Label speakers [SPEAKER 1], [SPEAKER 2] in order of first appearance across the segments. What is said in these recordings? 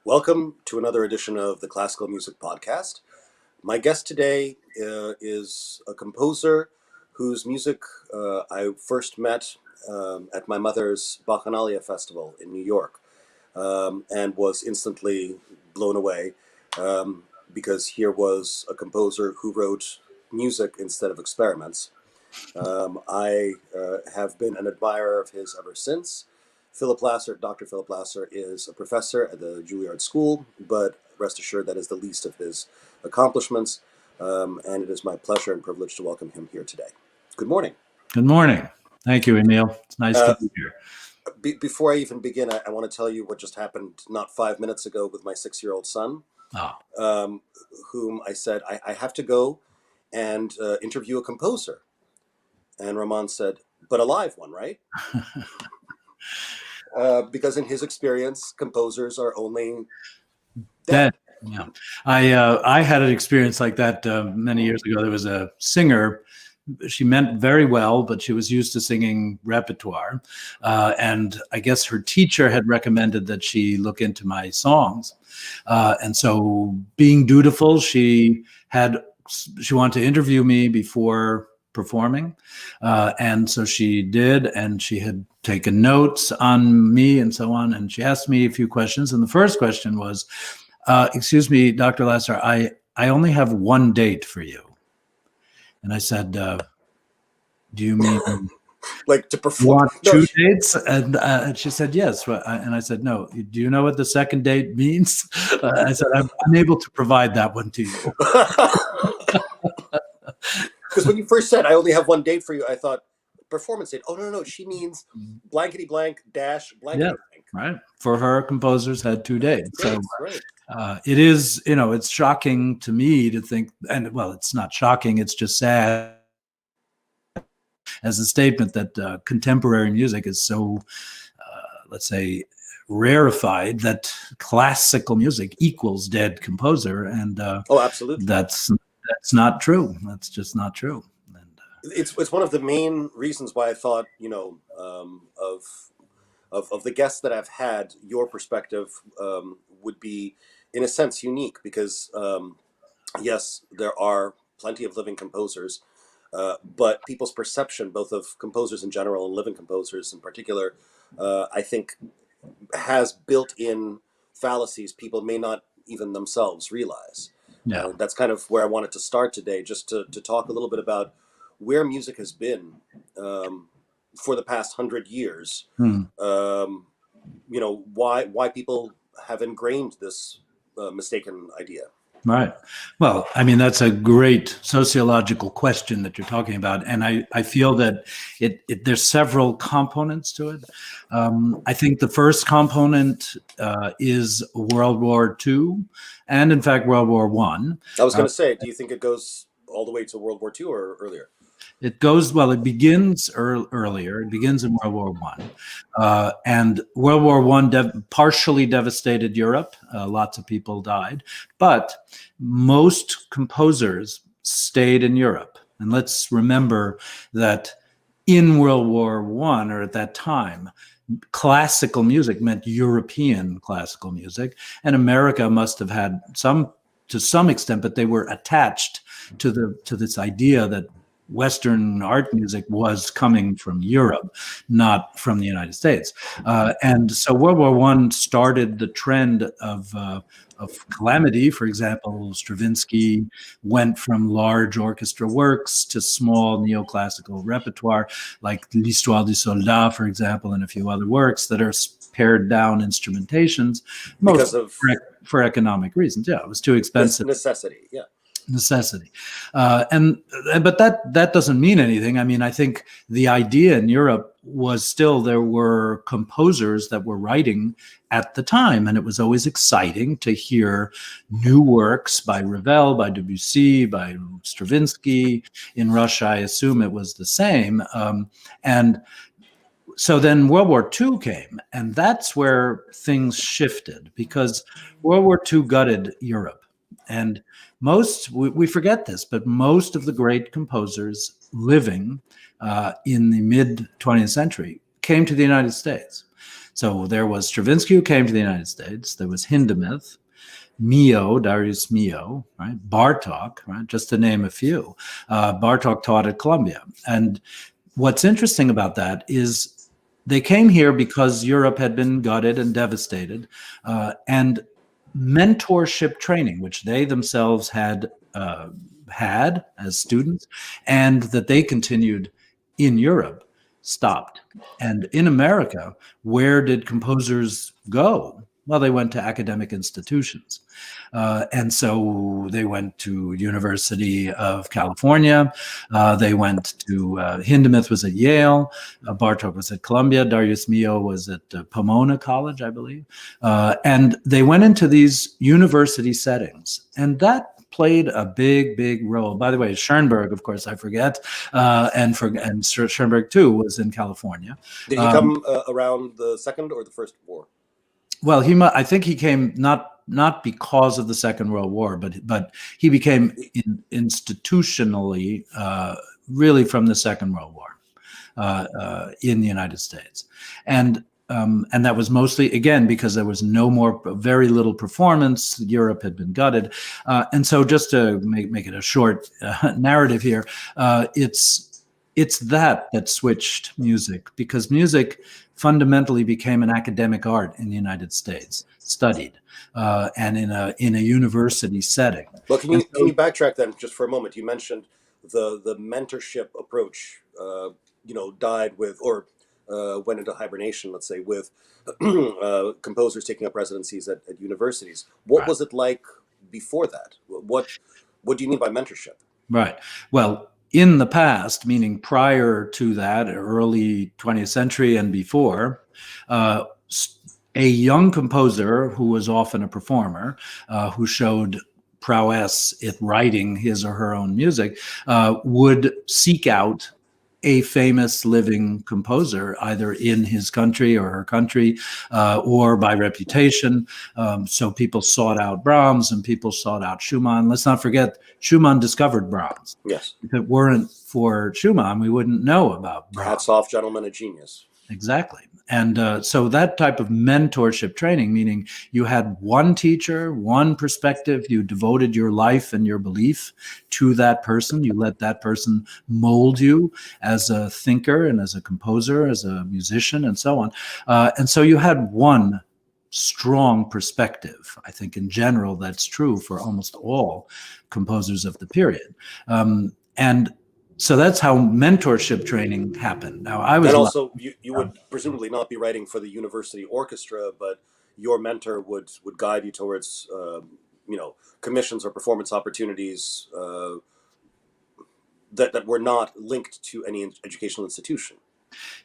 [SPEAKER 1] Welcome to another edition of the Classical Music Podcast. My guest today is a composer whose music I first met at my mother's Bacchanalia Festival in New York, and was instantly blown away because here was a composer who wrote music instead of experiments. I have been an admirer of his ever since. Dr. Philip Lasser is a professor at the Juilliard School, but rest assured that is the least of his accomplishments, and it is my pleasure and privilege to welcome him here today. Good morning.
[SPEAKER 2] Good morning. Thank you, Emil. It's nice to be here.
[SPEAKER 1] Before I even begin, I want to tell you what just happened not 5 minutes ago with my 6-year-old son, whom I said, I have to go and interview a composer. And Ramon said, but a live one, right? Because in his experience, composers are only dead.
[SPEAKER 2] Yeah, I had an experience like that many years ago. There was a singer. She meant very well, but she was used to singing repertoire. And I guess her teacher had recommended that she look into my songs. And so being dutiful, she wanted to interview me before performing. And so she did, and she had taken notes on me and so on. And she asked me a few questions. And the first question was, excuse me, Dr. Lasser, I only have one date for you. And I said, do you mean
[SPEAKER 1] like to perform?
[SPEAKER 2] Want two dates? And she said, yes. And I said, no. Do you know what the second date means? I said, I'm unable to provide that one to you.
[SPEAKER 1] Because when you first said, I only have one date for you, I thought, performance date. Oh, no. She means blankety blank dash blankety blank.
[SPEAKER 2] Right. For her, composers had 2 dates. So
[SPEAKER 1] right.
[SPEAKER 2] It is, it's shocking to me to think, and well, it's not shocking, it's just sad as a statement that contemporary music is so, let's say, rarefied that classical music equals dead composer. And
[SPEAKER 1] oh, absolutely.
[SPEAKER 2] That's not true. That's just not true. And
[SPEAKER 1] it's one of the main reasons why I thought, of the guests that I've had, your perspective would be, in a sense, unique because, yes, there are plenty of living composers, but people's perception, both of composers in general and living composers in particular, I think has built-in fallacies people may not even themselves realize.
[SPEAKER 2] Yeah.
[SPEAKER 1] That's kind of where I wanted to start today, just to talk a little bit about where music has been for the past 100 years. Why people have ingrained this mistaken idea.
[SPEAKER 2] Right. Well, I mean, that's a great sociological question that you're talking about. And I feel that there's several components to it. I think the first component is World War II and, in fact, World War I.
[SPEAKER 1] I was going to say, do you think it goes all the way to World War II or earlier?
[SPEAKER 2] It begins earlier. It begins in World War I. And World War I partially devastated Europe. Lots of people died. But most composers stayed in Europe. And let's remember that in World War I, or at that time, classical music meant European classical music. And America must have had to some extent, but they were attached to this idea that Western art music was coming from Europe, not from the United States. And so World War I started the trend of calamity. For example, Stravinsky went from large orchestra works to small neoclassical repertoire, like L'Histoire du Soldat, for example, and a few other works that are pared down instrumentations, for economic reasons. Yeah, it was too expensive.
[SPEAKER 1] Necessity, yeah.
[SPEAKER 2] Necessity. But that doesn't mean anything. I mean, I think the idea in Europe was still there were composers that were writing at the time, and it was always exciting to hear new works by Ravel, by Debussy, by Stravinsky. In Russia, I assume it was the same. And so then World War II came, and that's where things shifted, because World War II gutted Europe. And we forget this, but most of the great composers living in the mid 20th century came to the United States. So there was Stravinsky, who came to the United States. There was Hindemith, Mio, Darius Mio, right? Bartok, right? Just to name a few. Bartok taught at Columbia. And what's interesting about that is they came here because Europe had been gutted and devastated, and mentorship training, which they themselves had as students, and that they continued in Europe, stopped. And in America, where did composers go? Well, they went to academic institutions. And so they went to University of California. They went to Hindemith was at Yale. Bartok was at Columbia. Darius Mio was at Pomona College, I believe. And they went into these university settings. And that played a big, big role. By the way, Schoenberg, of course, I forget, and Schoenberg too was in California.
[SPEAKER 1] Did he come around the Second or the First War?
[SPEAKER 2] Well, I think he came not because of the Second World War, but he became institutionally really from the Second World War in the United States, and that was mostly, again, because there was very little performance. Europe had been gutted, and so just to make it a short narrative here, it's that switched music, because music fundamentally became an academic art in the United States, studied, and in a university setting.
[SPEAKER 1] Well, can you backtrack then just for a moment? You mentioned the mentorship approach, died with, or went into hibernation, let's say, with composers taking up residencies at universities. What was it like before that? What do you mean by mentorship?
[SPEAKER 2] Right. Well, in the past, meaning prior to that, early 20th century and before, a young composer who was often a performer, who showed prowess at writing his or her own music, would seek out a famous living composer, either in his country or her country, or by reputation. So people sought out Brahms and people sought out Schumann. Let's not forget, Schumann discovered Brahms.
[SPEAKER 1] Yes.
[SPEAKER 2] If it weren't for Schumann, we wouldn't know about Brahms.
[SPEAKER 1] Hats off, gentleman, a genius.
[SPEAKER 2] Exactly. And so that type of mentorship training, meaning you had one teacher, one perspective, you devoted your life and your belief to that person, you let that person mold you as a thinker and as a composer, as a musician, and so on. And so you had one strong perspective. I think in general that's true for almost all composers of the period. And so that's how mentorship training happened. Now, I was,
[SPEAKER 1] and also you would presumably not be writing for the university orchestra, but your mentor would guide you towards commissions or performance opportunities that were not linked to any educational institution.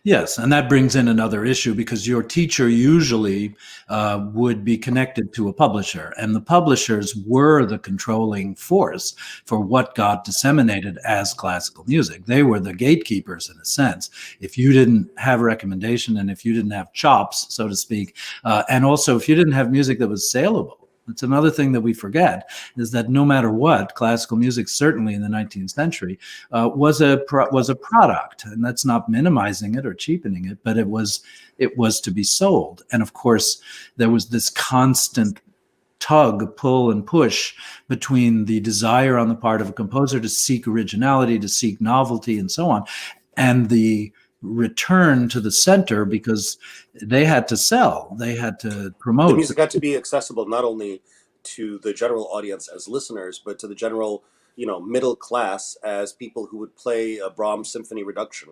[SPEAKER 2] Yes, and that brings in another issue, because your teacher usually would be connected to a publisher, and the publishers were the controlling force for what got disseminated as classical music. They were the gatekeepers in a sense. If you didn't have a recommendation, and if you didn't have chops, so to speak, and also if you didn't have music that was saleable. That's another thing that we forget, is that no matter what, classical music, certainly in the 19th century, was a product, and that's not minimizing it or cheapening it, but it was to be sold. And of course, there was this constant tug, pull, and push between the desire on the part of a composer to seek originality, to seek novelty, and so on, and the return to the center, because they had to sell, they had to promote.
[SPEAKER 1] The music had to be accessible not only to the general audience as listeners, but to the general, middle class as people who would play a Brahms symphony reduction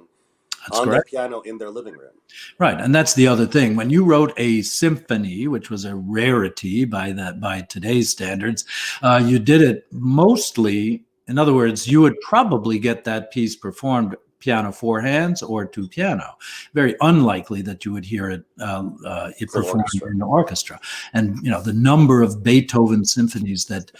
[SPEAKER 1] their piano in their living room.
[SPEAKER 2] Right, and that's the other thing. When you wrote a symphony, which was a rarity by today's standards, you did it mostly. In other words, you would probably get that piece performed piano four hands or to piano. Very unlikely that you would hear it performed in the orchestra. And the number of Beethoven symphonies that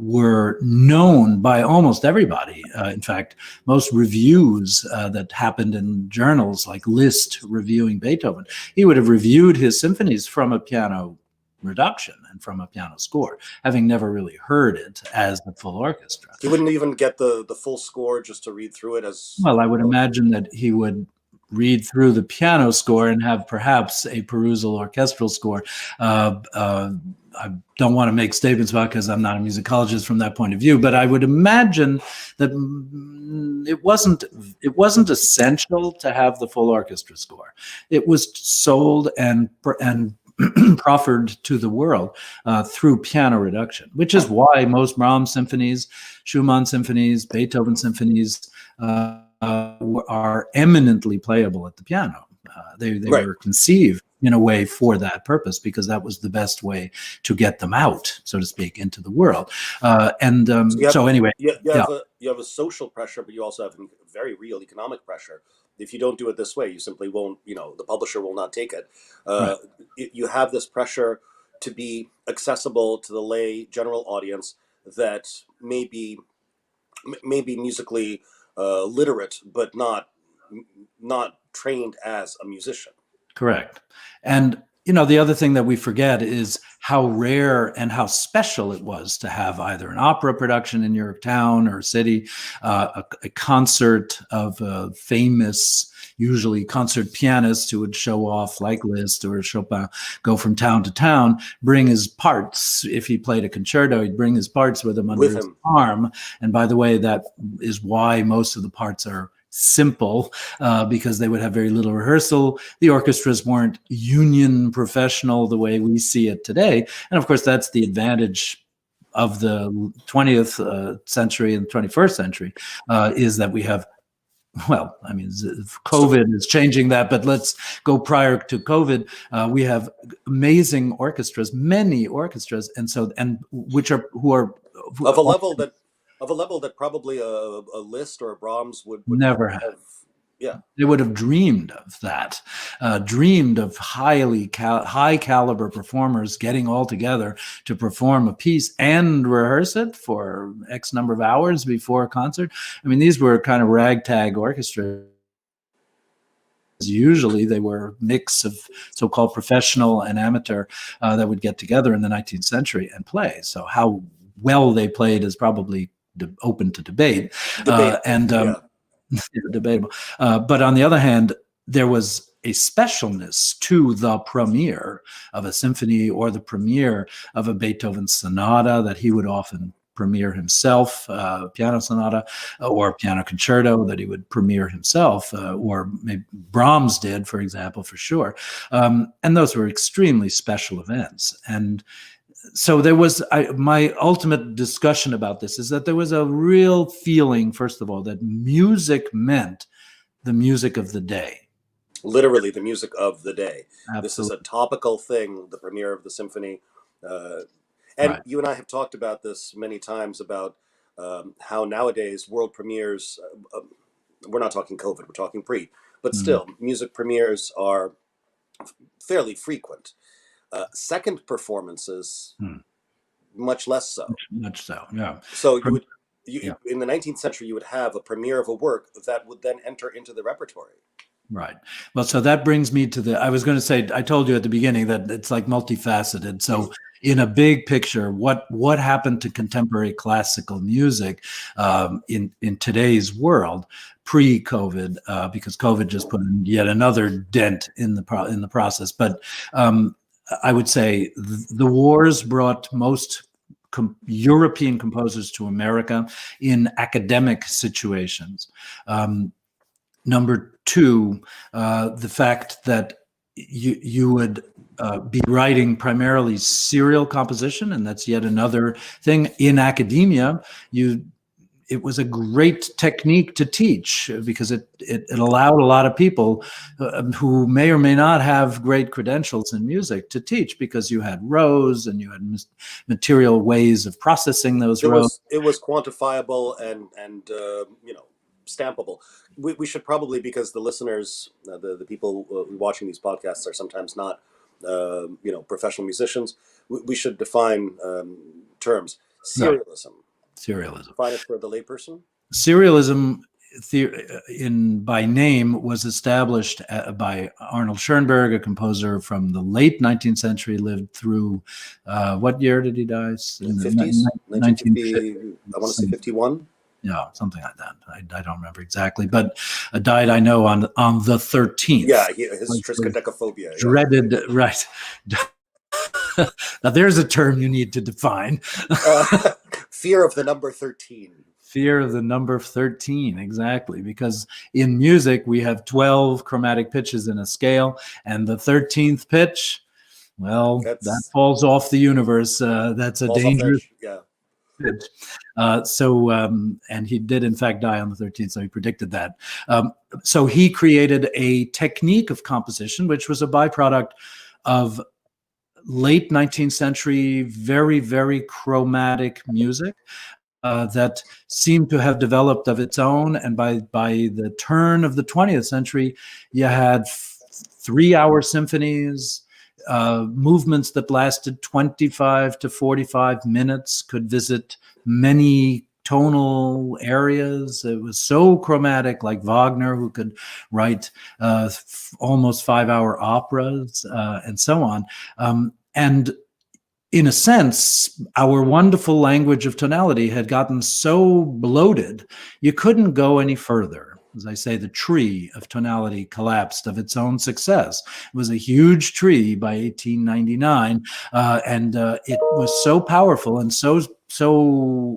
[SPEAKER 2] were known by almost everybody. In fact, most reviews that happened in journals like Liszt reviewing Beethoven, he would have reviewed his symphonies from a piano reduction and from a piano score, having never really heard it as the full orchestra.
[SPEAKER 1] He wouldn't even get the full score just to read through it as
[SPEAKER 2] well. I would imagine that he would read through the piano score and have perhaps a perusal orchestral score. I don't want to make statements about, because I'm not a musicologist from that point of view, but I would imagine that it wasn't essential to have the full orchestra score. It was sold and proffered to the world through piano reduction, which is why most Brahms symphonies, Schumann symphonies, Beethoven symphonies are eminently playable at the piano. They
[SPEAKER 1] Right.
[SPEAKER 2] were conceived in a way for that purpose, because that was the best way to get them out, so to speak, into the world. So anyway,
[SPEAKER 1] you have a social pressure, but you also have a very real economic pressure. If you don't do it this way, you simply won't. The publisher will not take it.
[SPEAKER 2] Right.
[SPEAKER 1] You have this pressure to be accessible to the lay general audience that may be musically literate, but not trained as a musician.
[SPEAKER 2] Correct. And the other thing that we forget is how rare and how special it was to have either an opera production in your town or city, a concert of famous, usually concert pianists who would show off, like Liszt or Chopin, go from town to town, bring his parts. If he played a concerto, he'd bring his parts with him under his arm. And by the way, that is why most of the parts are simple, because they would have very little rehearsal. The orchestras weren't union professional the way we see it today. And of course, that's the advantage of the 20th century and 21st century, is that we have, well, I mean, COVID is changing that, but let's go prior to COVID. We have amazing orchestras, many orchestras, and who are
[SPEAKER 1] of a level that probably a Liszt or a Brahms would
[SPEAKER 2] never have.
[SPEAKER 1] Yeah,
[SPEAKER 2] they would have dreamed of that, dreamed of high caliber performers getting all together to perform a piece and rehearse it for X number of hours before a concert. I mean, these were kind of ragtag orchestras. Usually they were a mix of so-called professional and amateur that would get together in the 19th century and play. So how well they played is probably open to debate. Debatable. But on the other hand, there was a specialness to the premiere of a symphony or the premiere of a Beethoven sonata that he would often premiere himself, piano sonata or piano concerto that he would premiere himself, or maybe Brahms did, for example, for sure. And those were extremely special events. And so there was my ultimate discussion about this is that there was a real feeling, first of all, that music meant the music of the day.
[SPEAKER 1] Literally the music of the day.
[SPEAKER 2] Absolutely.
[SPEAKER 1] This is a topical thing, the premiere of the symphony. And right. You and I have talked about this many times about how nowadays world premieres, we're not talking COVID, we're talking pre, but still, music premieres are fairly frequent. Second performances, much less so.
[SPEAKER 2] Much so, yeah.
[SPEAKER 1] So in the 19th century, you would have a premiere of a work that would then enter into the repertory.
[SPEAKER 2] Right. Well, so that brings me to I was going to say, I told you at the beginning that it's like multifaceted. So in a big picture, what happened to contemporary classical music in today's world pre-COVID, because COVID just put in yet another dent in the process. But I would say the wars brought most European composers to America in academic situations. Number two, the fact that you would be writing primarily serial composition, and that's yet another thing in academia. It was a great technique to teach because it allowed a lot of people who may or may not have great credentials in music to teach, because you had rows and you had material ways of processing those rows.
[SPEAKER 1] It was quantifiable and stampable. We should probably, because the listeners, the people watching these podcasts are sometimes not professional musicians, we should define terms. Serialism.
[SPEAKER 2] Right. Serialism.
[SPEAKER 1] Define it for the layperson.
[SPEAKER 2] Serialism, by name, was established by Arnold Schoenberg, a composer from the late 19th century, lived through, what year did he die?
[SPEAKER 1] In the 50s? 1950, I want to say 51.
[SPEAKER 2] Yeah, something like that. I don't remember exactly, but died, I know, on the 13th.
[SPEAKER 1] Yeah, his
[SPEAKER 2] Which was
[SPEAKER 1] triskaidekaphobia. Yeah.
[SPEAKER 2] dreaded, right? Now there's a term you need to define.
[SPEAKER 1] Uh, fear of the number 13.
[SPEAKER 2] Fear of the number 13, exactly. Because in music, we have 12 chromatic pitches in a scale, and the 13th pitch, well, that
[SPEAKER 1] That's
[SPEAKER 2] falls off the universe. That's a
[SPEAKER 1] falls off
[SPEAKER 2] dangerous
[SPEAKER 1] edge. Yeah.
[SPEAKER 2] pitch. And he did, in fact, die on the 13th, so he predicted that. So he created a technique of composition, which was a byproduct of late 19th century, very, very chromatic music. That seemed to have developed of its own. And by the turn of the 20th century, you had 3-hour symphonies, movements that lasted 25 to 45 minutes, could visit many tonal areas. It was so chromatic, like Wagner, who could write almost 5-hour operas and so on. And in a sense, our wonderful language of tonality had gotten so bloated, you couldn't go any further. As I say, the tree of tonality collapsed of its own success. It was a huge tree by 1899, and it was so powerful and so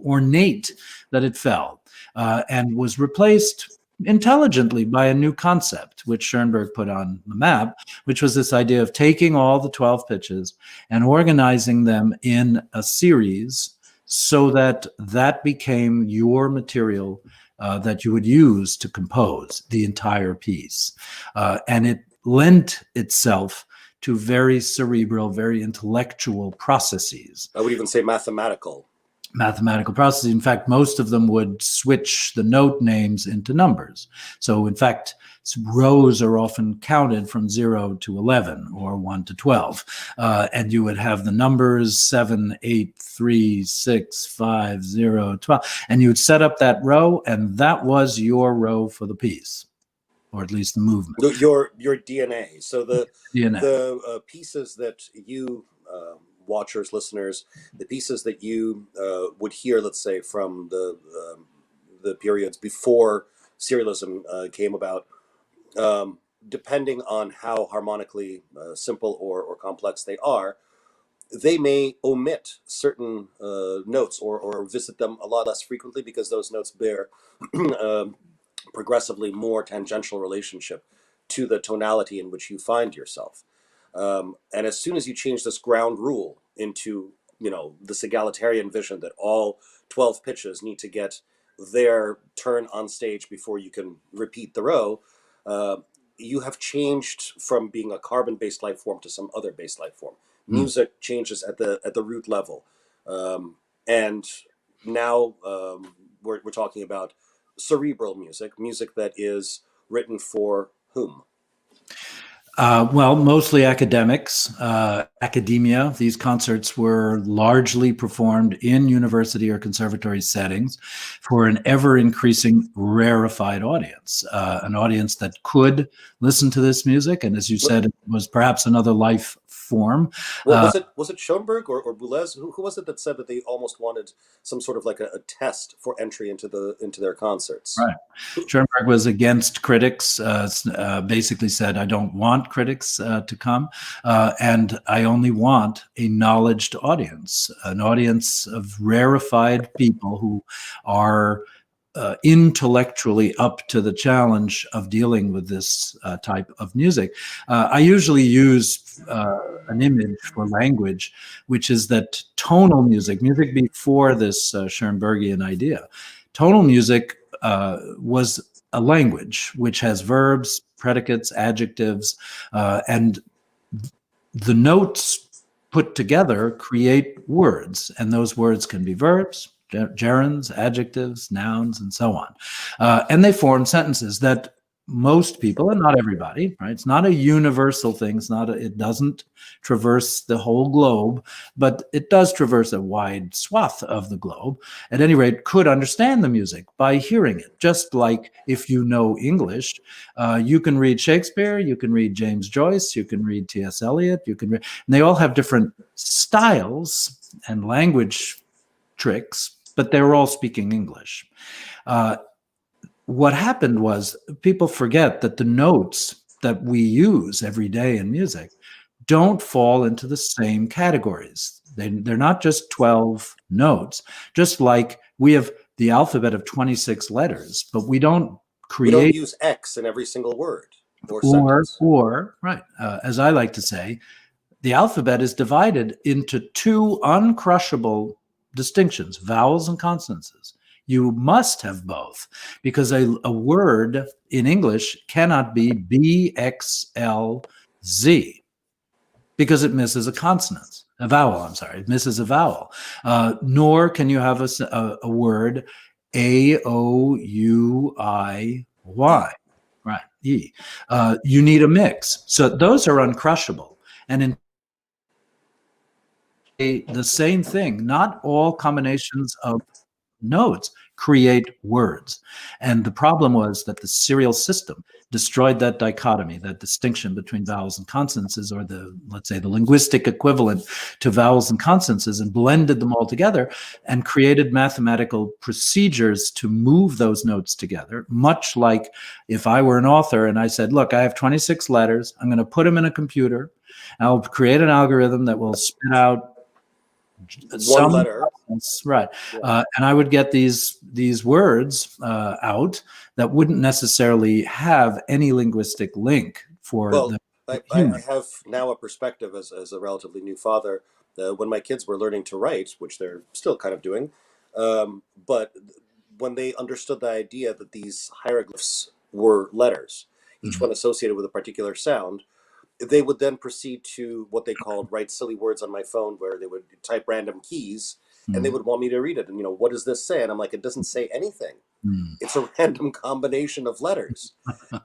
[SPEAKER 2] ornate that it fell and was replaced intelligently by a new concept, which Schoenberg put on the map, which was this idea of taking all the 12 pitches and organizing them in a series so that that became your material that you would use to compose the entire piece. And it lent itself to very cerebral, very intellectual processes.
[SPEAKER 1] I would even say mathematical
[SPEAKER 2] Processes. In fact, most of them would switch the note names into numbers. So in fact, rows are often counted from 0 to 11 or 1 to 12. And you would have the numbers 7, 8, 3, 6, 5, 0, 12. And you would set up that row, and that was your row for the piece, or at least the movement.
[SPEAKER 1] Your DNA. So the
[SPEAKER 2] DNA.
[SPEAKER 1] Pieces that you watchers, listeners, the pieces that you would hear, let's say, from the periods before serialism came about, depending on how harmonically simple or complex they are, they may omit certain notes or visit them a lot less frequently because those notes bear progressively more tangential relationship to the tonality in which you find yourself. And as soon as you change this ground rule into, this egalitarian vision that all 12 pitches need to get their turn on stage before you can repeat the row, you have changed from being a carbon-based life form to some other based life form. Music changes at the root level. And now we're talking about cerebral music that is written for whom?
[SPEAKER 2] Well, mostly academics, academia. These concerts were largely performed in university or conservatory settings for an ever-increasing rarefied audience, an audience that could listen to this music. And as you said, it was perhaps another life form.
[SPEAKER 1] Well, was it Schoenberg or Boulez? Who was it that said that they almost wanted some sort of like a test for entry into their concerts?
[SPEAKER 2] Right. Schoenberg was against critics, basically said, I don't want critics to come, and I only want a knowledged audience, an audience of rarefied people who are intellectually up to the challenge of dealing with this type of music. I usually use an image for language, which is that tonal music before this Schoenbergian idea, tonal music was a language which has verbs, predicates, adjectives, and the notes put together create words, and those words can be verbs, gerunds, adjectives, nouns, and so on. And they form sentences that most people, and not everybody, right? It's not a universal thing. It doesn't traverse the whole globe, but it does traverse a wide swath of the globe. At any rate, could understand the music by hearing it. Just like if you know English, you can read Shakespeare, you can read James Joyce, you can read T.S. Eliot, and they all have different styles and language tricks but they were all speaking English. What happened was people forget that the notes that we use every day in music don't fall into the same categories. They're not just 12 notes, just like we have the alphabet of 26 letters, but we don't
[SPEAKER 1] We don't
[SPEAKER 2] create
[SPEAKER 1] use X in every single word or sentence.
[SPEAKER 2] right, as I like to say, the alphabet is divided into two uncrushable distinctions, vowels and consonants. You must have both because a word in English cannot be B, X, L, Z because it misses a consonant, a vowel, I'm sorry, it misses a vowel. Nor can you have a word A, O, U, I, Y, right, E. You need a mix. So those are uncrushable. And in the same thing, not all combinations of notes create words. And the problem was that the serial system destroyed that dichotomy, that distinction between vowels and consonants, or let's say the linguistic equivalent to vowels and consonants, and blended them all together and created mathematical procedures to move those notes together, much like if I were an author and I said, look, I have 26 letters, I'm going to put them in a computer, I'll create an algorithm that will spit out
[SPEAKER 1] One
[SPEAKER 2] some
[SPEAKER 1] letter.
[SPEAKER 2] right,
[SPEAKER 1] Yeah.
[SPEAKER 2] and I would get these words out that wouldn't necessarily have any linguistic link for
[SPEAKER 1] Well,
[SPEAKER 2] the
[SPEAKER 1] I
[SPEAKER 2] human.
[SPEAKER 1] have now a perspective as a relatively new father. When my kids were learning to write, which they're still kind of doing, but when they understood the idea that these hieroglyphs were letters, each
[SPEAKER 2] Mhm.
[SPEAKER 1] one associated with a particular sound, they would then proceed to what they called write silly words on my phone, where they would type random keys and they
[SPEAKER 2] Mhm.
[SPEAKER 1] would want me to read it. And, what does this say? And I'm like, it doesn't say anything.
[SPEAKER 2] Mhm.
[SPEAKER 1] It's a random combination of letters.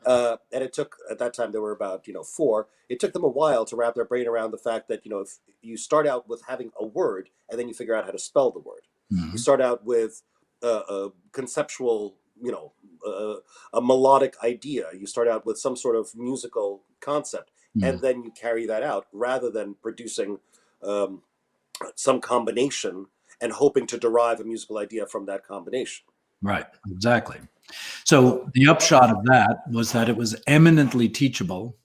[SPEAKER 1] And it took, at that time, there were about, four. It took them a while to wrap their brain around the fact that, if you start out with having a word and then you figure out how to spell the word, you
[SPEAKER 2] Mhm.
[SPEAKER 1] start out with a conceptual, a melodic idea. You start out with some sort of musical concept, and
[SPEAKER 2] Mhm.
[SPEAKER 1] then you carry that out rather than producing um, some combination and hoping to derive a musical idea from that combination.
[SPEAKER 2] Right, exactly.
[SPEAKER 1] So,
[SPEAKER 2] So the upshot of that was that it was eminently teachable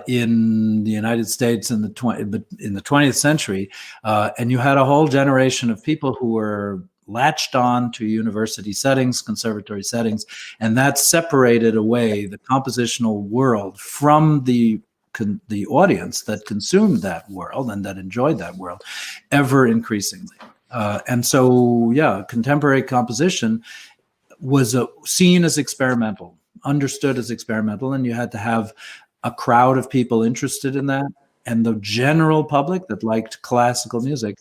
[SPEAKER 2] in the United States in the 20th century, and you had a whole generation of people who were latched on to university settings, conservatory settings, and that separated away the compositional world from the audience that consumed that world and that enjoyed that world ever increasingly. And so, yeah, contemporary composition was seen as experimental, understood as experimental, and you had to have a crowd of people interested in that. And the general public that liked classical music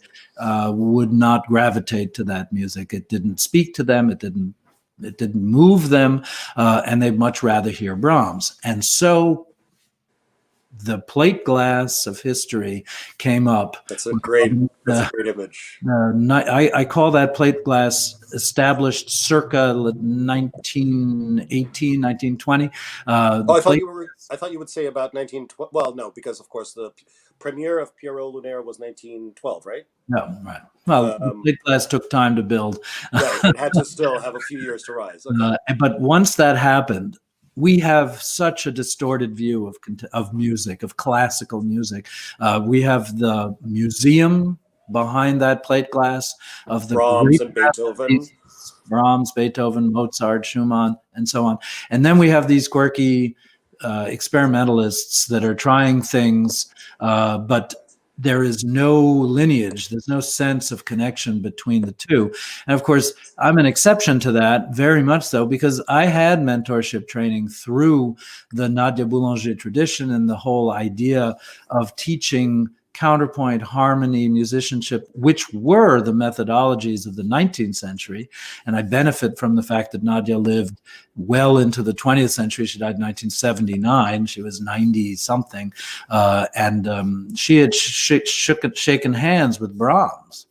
[SPEAKER 2] would not gravitate to that music. It didn't speak to them. It didn't move them, and they'd much rather hear Brahms. And so the plate glass of history came up.
[SPEAKER 1] that's a great that's a
[SPEAKER 2] Uh,
[SPEAKER 1] great image.
[SPEAKER 2] I call that plate glass established circa 1918, 1920.
[SPEAKER 1] Oh,
[SPEAKER 2] The plate,
[SPEAKER 1] I thought you would say about 1912. Well, no, because of course the premiere of Pierrot Lunaire was 1912, right?
[SPEAKER 2] no, right. Well, the
[SPEAKER 1] Um,
[SPEAKER 2] plate glass took time to build.
[SPEAKER 1] right. It had to still have a few years to rise. Okay.
[SPEAKER 2] But once that happened, we have such a distorted view of music, of classical music. We have the museum behind that plate glass of the
[SPEAKER 1] Brahms
[SPEAKER 2] great
[SPEAKER 1] and Beethoven.
[SPEAKER 2] masterpieces, Brahms, Beethoven, Mozart, Schumann, and so on. And then we have these quirky experimentalists that are trying things, but there is no lineage, there's no sense of connection between the two. And of course, I'm an exception to that, very much so, because I had mentorship training through the Nadia Boulanger tradition and the whole idea of teaching counterpoint, harmony, musicianship, which were the methodologies of the 19th century. And I benefit from the fact that Nadia lived well into the 20th century. She died in 1979. She was 90 something. And she had shaken hands with Brahms.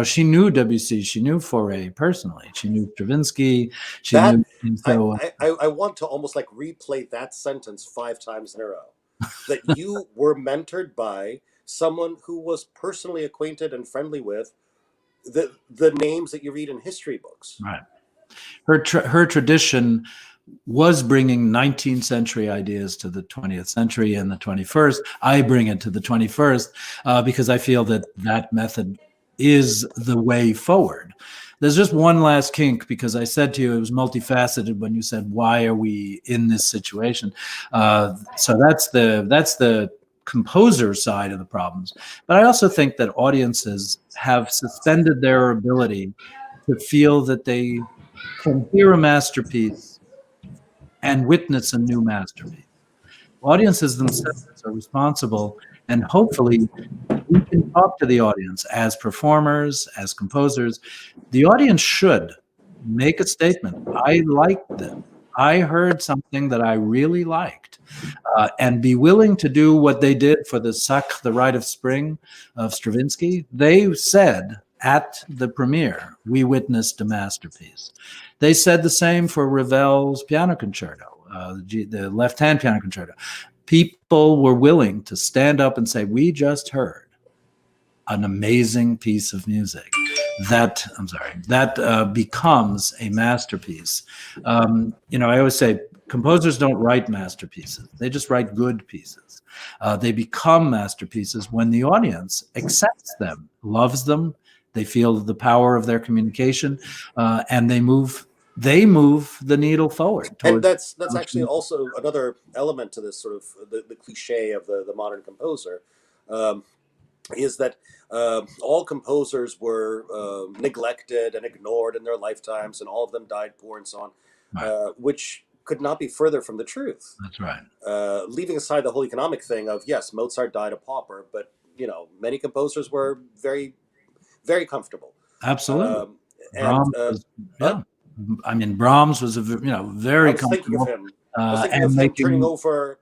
[SPEAKER 2] She knew Debussy, she knew Fauré personally, she knew Stravinsky, she
[SPEAKER 1] That
[SPEAKER 2] knew, and so
[SPEAKER 1] I want to almost like replay that sentence 5 times in a row. That you were mentored by someone who was personally acquainted and friendly with the names that you read in history books.
[SPEAKER 2] Right. Her tradition was bringing 19th century ideas to the 20th century and the 21st. I bring it to the 21st because I feel that that method is the way forward. There's just one last kink, because I said to you it was multifaceted when you said, why are we in this situation? So that's the composer side of the problems. But I also think that audiences have suspended their ability to feel that they can hear a masterpiece and witness a new masterpiece. Audiences themselves are responsible, and hopefully we can talk to the audience as performers, as composers. The audience should make a statement. I liked this. I heard something that I really liked, and be willing to do what they did for the Sacre, the Rite of Spring of Stravinsky. They said at the premiere, we witnessed a masterpiece. They said the same for Ravel's piano concerto, the left-hand piano concerto. People were willing to stand up and say, we just heard an amazing piece of music that becomes a masterpiece. I always say composers don't write masterpieces. They just write good pieces. They become masterpieces when the audience accepts them, loves them. They feel the power of their communication, and they move the needle forward.
[SPEAKER 1] And that's actually also another element to this sort of the cliche of the modern composer, is that all composers were neglected and ignored in their lifetimes, and all of them died poor and so on,
[SPEAKER 2] Right.
[SPEAKER 1] Which could not be further from the truth.
[SPEAKER 2] That's right.
[SPEAKER 1] Leaving aside the whole economic thing of, yes, Mozart died a pauper, but many composers were very, very comfortable.
[SPEAKER 2] Absolutely.
[SPEAKER 1] And
[SPEAKER 2] Brahms was very
[SPEAKER 1] I was thinking of
[SPEAKER 2] comfortable.
[SPEAKER 1] him. I was thinking of him turning over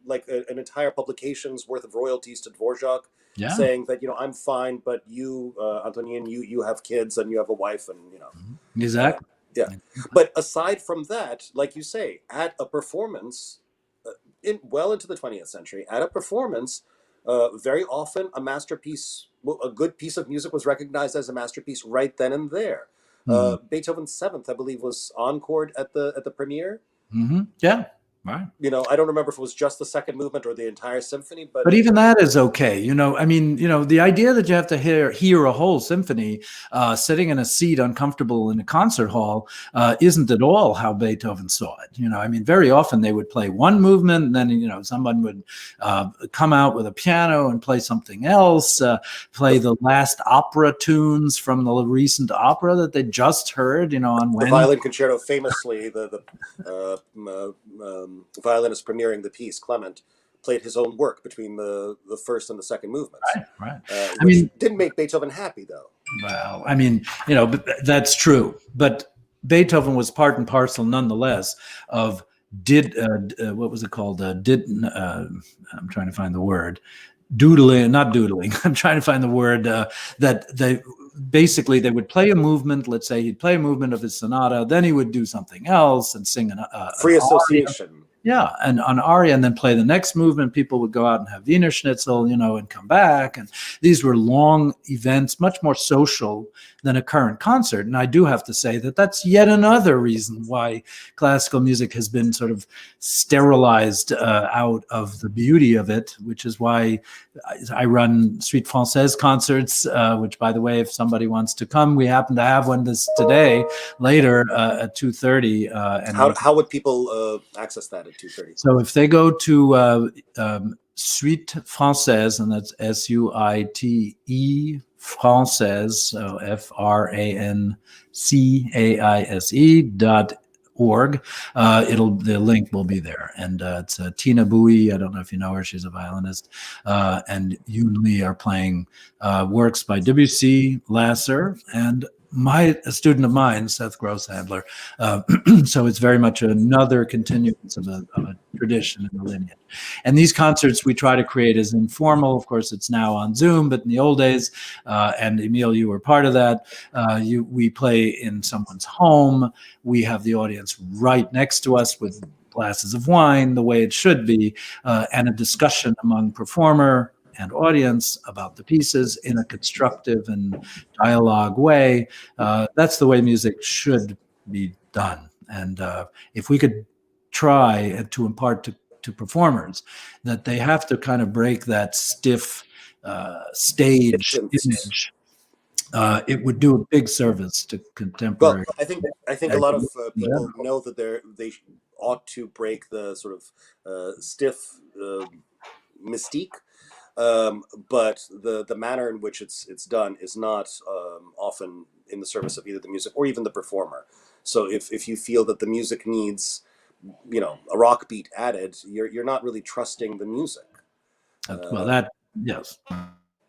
[SPEAKER 1] like an entire publication's worth of royalties to Dvorak, saying that I'm fine, but you, Antonin, you have kids and you have a wife, and
[SPEAKER 2] Exactly.
[SPEAKER 1] Yeah. But aside from that, like you say, at a performance, well into the 20th century, at a performance, very often a masterpiece, a good piece of music was recognized as a masterpiece right then and there. Beethoven's Seventh, I believe, was encored at the premiere.
[SPEAKER 2] Mm-hmm. Yeah. Right.
[SPEAKER 1] I don't remember if it was just the second movement or the entire symphony, but
[SPEAKER 2] even that is okay. The idea that you have to hear a whole symphony sitting in a seat uncomfortable in a concert hall isn't at all how Beethoven saw it. Very often they would play one movement, and then, someone would come out with a piano and play something else, play the last opera tunes from the recent opera that they just heard, on Wednesday.
[SPEAKER 1] The violin concerto, famously, the violinist premiering the piece, Clement, played his own work between the first and the second movements.
[SPEAKER 2] Right.
[SPEAKER 1] Which didn't make Beethoven happy, though.
[SPEAKER 2] Well, that's true. But Beethoven was part and parcel, nonetheless, of what was it called? I'm trying to find the word. Not doodling. I'm trying to find the word that they basically they would play a movement. Let's say he'd play a movement of his sonata, then he would do something else and sing
[SPEAKER 1] free association.
[SPEAKER 2] Aria. Yeah, and an aria, and then play the next movement. People would go out and have Wiener Schnitzel, and come back. And these were long events, much more social than a current concert. And I do have to say that that's yet another reason why classical music has been sort of sterilized out of the beauty of it, which is why I run Suite Française concerts, which, by the way, if somebody wants to come, we happen to have one today, later at 2:30.
[SPEAKER 1] How would people access that at 2:30? So
[SPEAKER 2] if they go to Suite Française, and that's SUITE Française, so FRANCAISE.org. The link will be there, and it's Tina Bowie. I don't know if you know her; she's a violinist, and you and Lee are playing works by Debussy, Lasser, and a student of mine, Seth Grosshandler. So it's very much another continuance of a tradition in the lineage. And these concerts we try to create as informal. Of course, it's now on Zoom, but in the old days, and Emil, you were part of that, we play in someone's home. We have the audience right next to us with glasses of wine, the way it should be, and a discussion among performer and audience about the pieces in a constructive and dialogue way. That's the way music should be done. And if we could try to impart to performers that they have to kind of break that stiff stage
[SPEAKER 1] Distance.
[SPEAKER 2] image, it would do a big service to
[SPEAKER 1] Well,
[SPEAKER 2] contemporary.
[SPEAKER 1] I think a lot of people know that they ought to break the sort of stiff mystique, but the manner in which it's done is not often in the service of either the music or even the performer. So if you feel that the music needs, a rock beat added, you're not really trusting the music.
[SPEAKER 2] Well,
[SPEAKER 1] Uh,
[SPEAKER 2] that yes,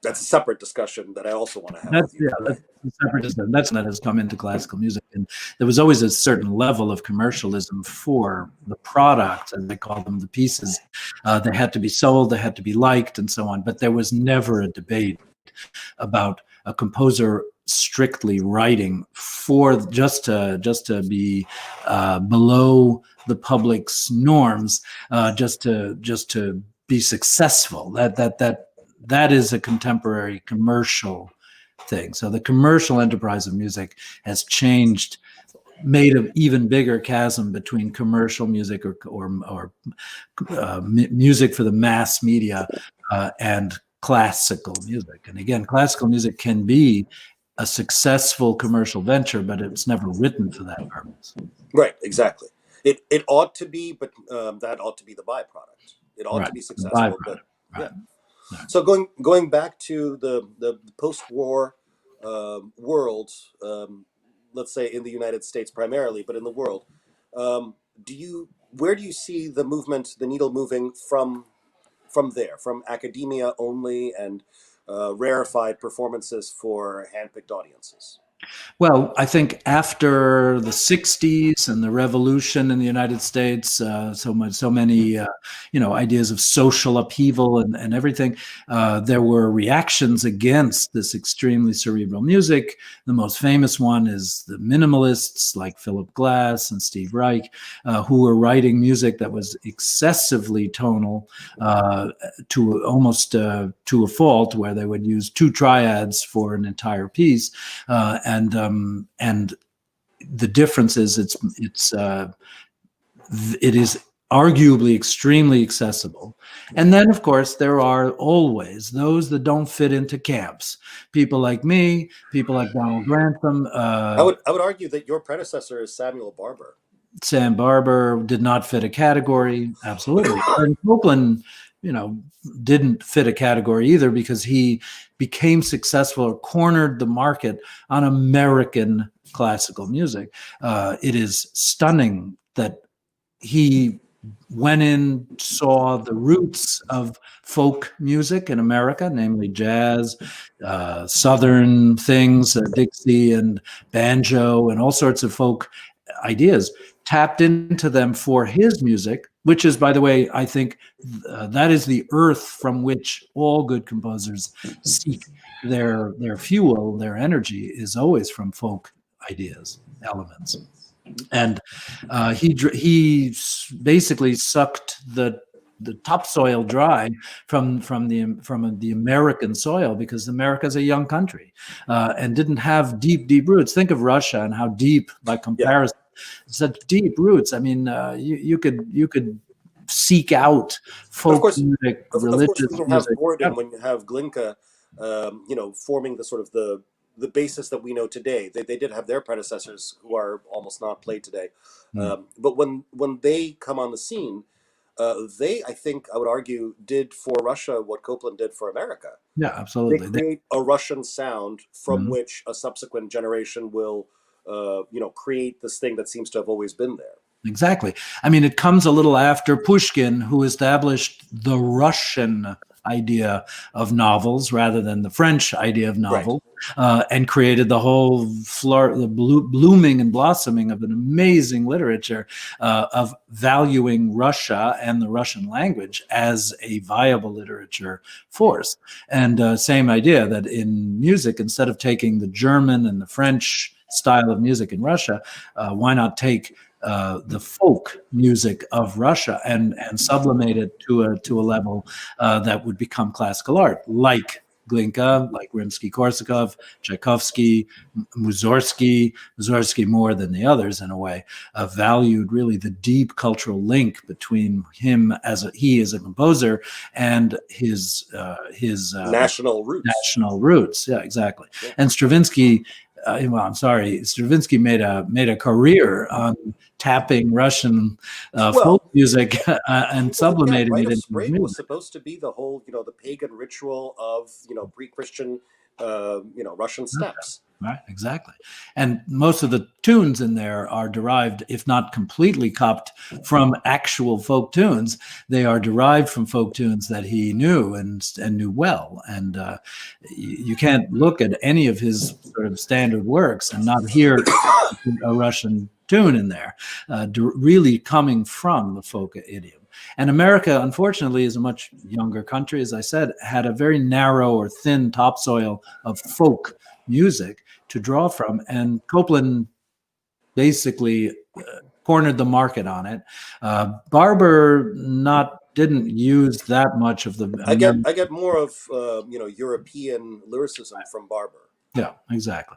[SPEAKER 1] that's a separate discussion that I also want to have
[SPEAKER 2] that's
[SPEAKER 1] with you.
[SPEAKER 2] yeah, that's a separate discussion. That's that has come into classical music, and there was always a certain level of commercialism for the product, as they call them, the pieces. They had to be sold, they had to be liked, and so on. But there was never a debate about a composer strictly writing for just to be below the public's norms, just to be successful. That is a contemporary commercial thing. So the commercial enterprise of music has changed, made an even bigger chasm between commercial music or music for the mass media and classical music. And again, classical music can be a successful commercial venture, but it's never written for that purpose.
[SPEAKER 1] Right, exactly. It ought to be, but that ought to be the byproduct. It ought to
[SPEAKER 2] Right.
[SPEAKER 1] be
[SPEAKER 2] The
[SPEAKER 1] successful, but
[SPEAKER 2] byproduct.
[SPEAKER 1] yeah.
[SPEAKER 2] Right. Right.
[SPEAKER 1] So going back to the post-war world, let's say in the United States primarily, but in the world, where do you see the movement, the needle moving from there, from academia only and rarefied performances for handpicked audiences?
[SPEAKER 2] Well, I think after the '60s and the revolution in the United States, so many, ideas of social upheaval and everything, there were reactions against this extremely cerebral music. The most famous one is the minimalists like Philip Glass and Steve Reich, who were writing music that was excessively tonal, to almost to a fault, where they would use two triads for an entire piece, and the difference is it is arguably extremely accessible. And then, of course, there are always those that don't fit into camps. People like me, people like Donald Grantham,
[SPEAKER 1] I would argue that your predecessor is Samuel Barber.
[SPEAKER 2] Sam Barber did not fit a category. Absolutely. And Copeland, didn't fit a category either, because he became successful or cornered the market on American classical music. It is stunning that he went in, saw the roots of folk music in America, namely jazz, Southern things, Dixie and banjo, and all sorts of folk ideas, tapped into them for his music, which is, by the way, I think that is the earth from which all good composers seek their fuel, their energy is always from folk ideas, elements. And he basically sucked the topsoil dry from the American soil, because America is a young country and didn't have deep roots. Think of Russia and how deep, by
[SPEAKER 1] Yeah.
[SPEAKER 2] comparison, such deep roots. I mean, you could seek out
[SPEAKER 1] But of
[SPEAKER 2] folk
[SPEAKER 1] course,
[SPEAKER 2] music,
[SPEAKER 1] of course,
[SPEAKER 2] religious
[SPEAKER 1] when you have
[SPEAKER 2] music.
[SPEAKER 1] Gordon,
[SPEAKER 2] Yeah.
[SPEAKER 1] when you have Glinka, forming the sort of the basis that we know today. They did have their predecessors who are almost not played today,
[SPEAKER 2] Mm.
[SPEAKER 1] but when they come on the scene, they, I think, I would argue, did for Russia what Copeland did for America.
[SPEAKER 2] Yeah,
[SPEAKER 1] They
[SPEAKER 2] absolutely.
[SPEAKER 1] create a Russian sound from
[SPEAKER 2] Mhm.
[SPEAKER 1] which a subsequent generation will, create this thing that seems to have always been there.
[SPEAKER 2] Exactly. I mean, it comes a little after Pushkin, who established the Russian idea of novels rather than the French idea of
[SPEAKER 1] Right.
[SPEAKER 2] novel, and created the whole blooming and blossoming of an amazing literature of valuing Russia and the Russian language as a viable literature force. And same idea that in music, instead of taking the German and the French style of music in Russia, why not take the folk music of Russia and sublimate it to a level that would become classical art, like Glinka, like Rimsky-Korsakov, Tchaikovsky, Mussorgsky more than the others in a way, valued really the deep cultural link between him as a composer and his
[SPEAKER 1] national roots.
[SPEAKER 2] national roots. Yeah, exactly. Yeah. And Stravinsky, Stravinsky made a career on tapping Russian folk music and sublimating it into
[SPEAKER 1] music. Was
[SPEAKER 2] music.
[SPEAKER 1] supposed to be the whole, the pagan ritual of, pre-Christian, Russian steppes.
[SPEAKER 2] Right, exactly. And most of the tunes in there are derived, if not completely copied from actual folk tunes, they are derived from folk tunes that he knew and knew well. And you can't look at any of his sort of standard works and not hear a Russian tune in there, really coming from the folk idiom. And America, unfortunately, is a much younger country, as I said, had a very narrow or thin topsoil of folk music to draw from, and Copland basically cornered the market on it. Barber didn't use that much of the.
[SPEAKER 1] I get more of European lyricism from Barber.
[SPEAKER 2] Yeah, exactly.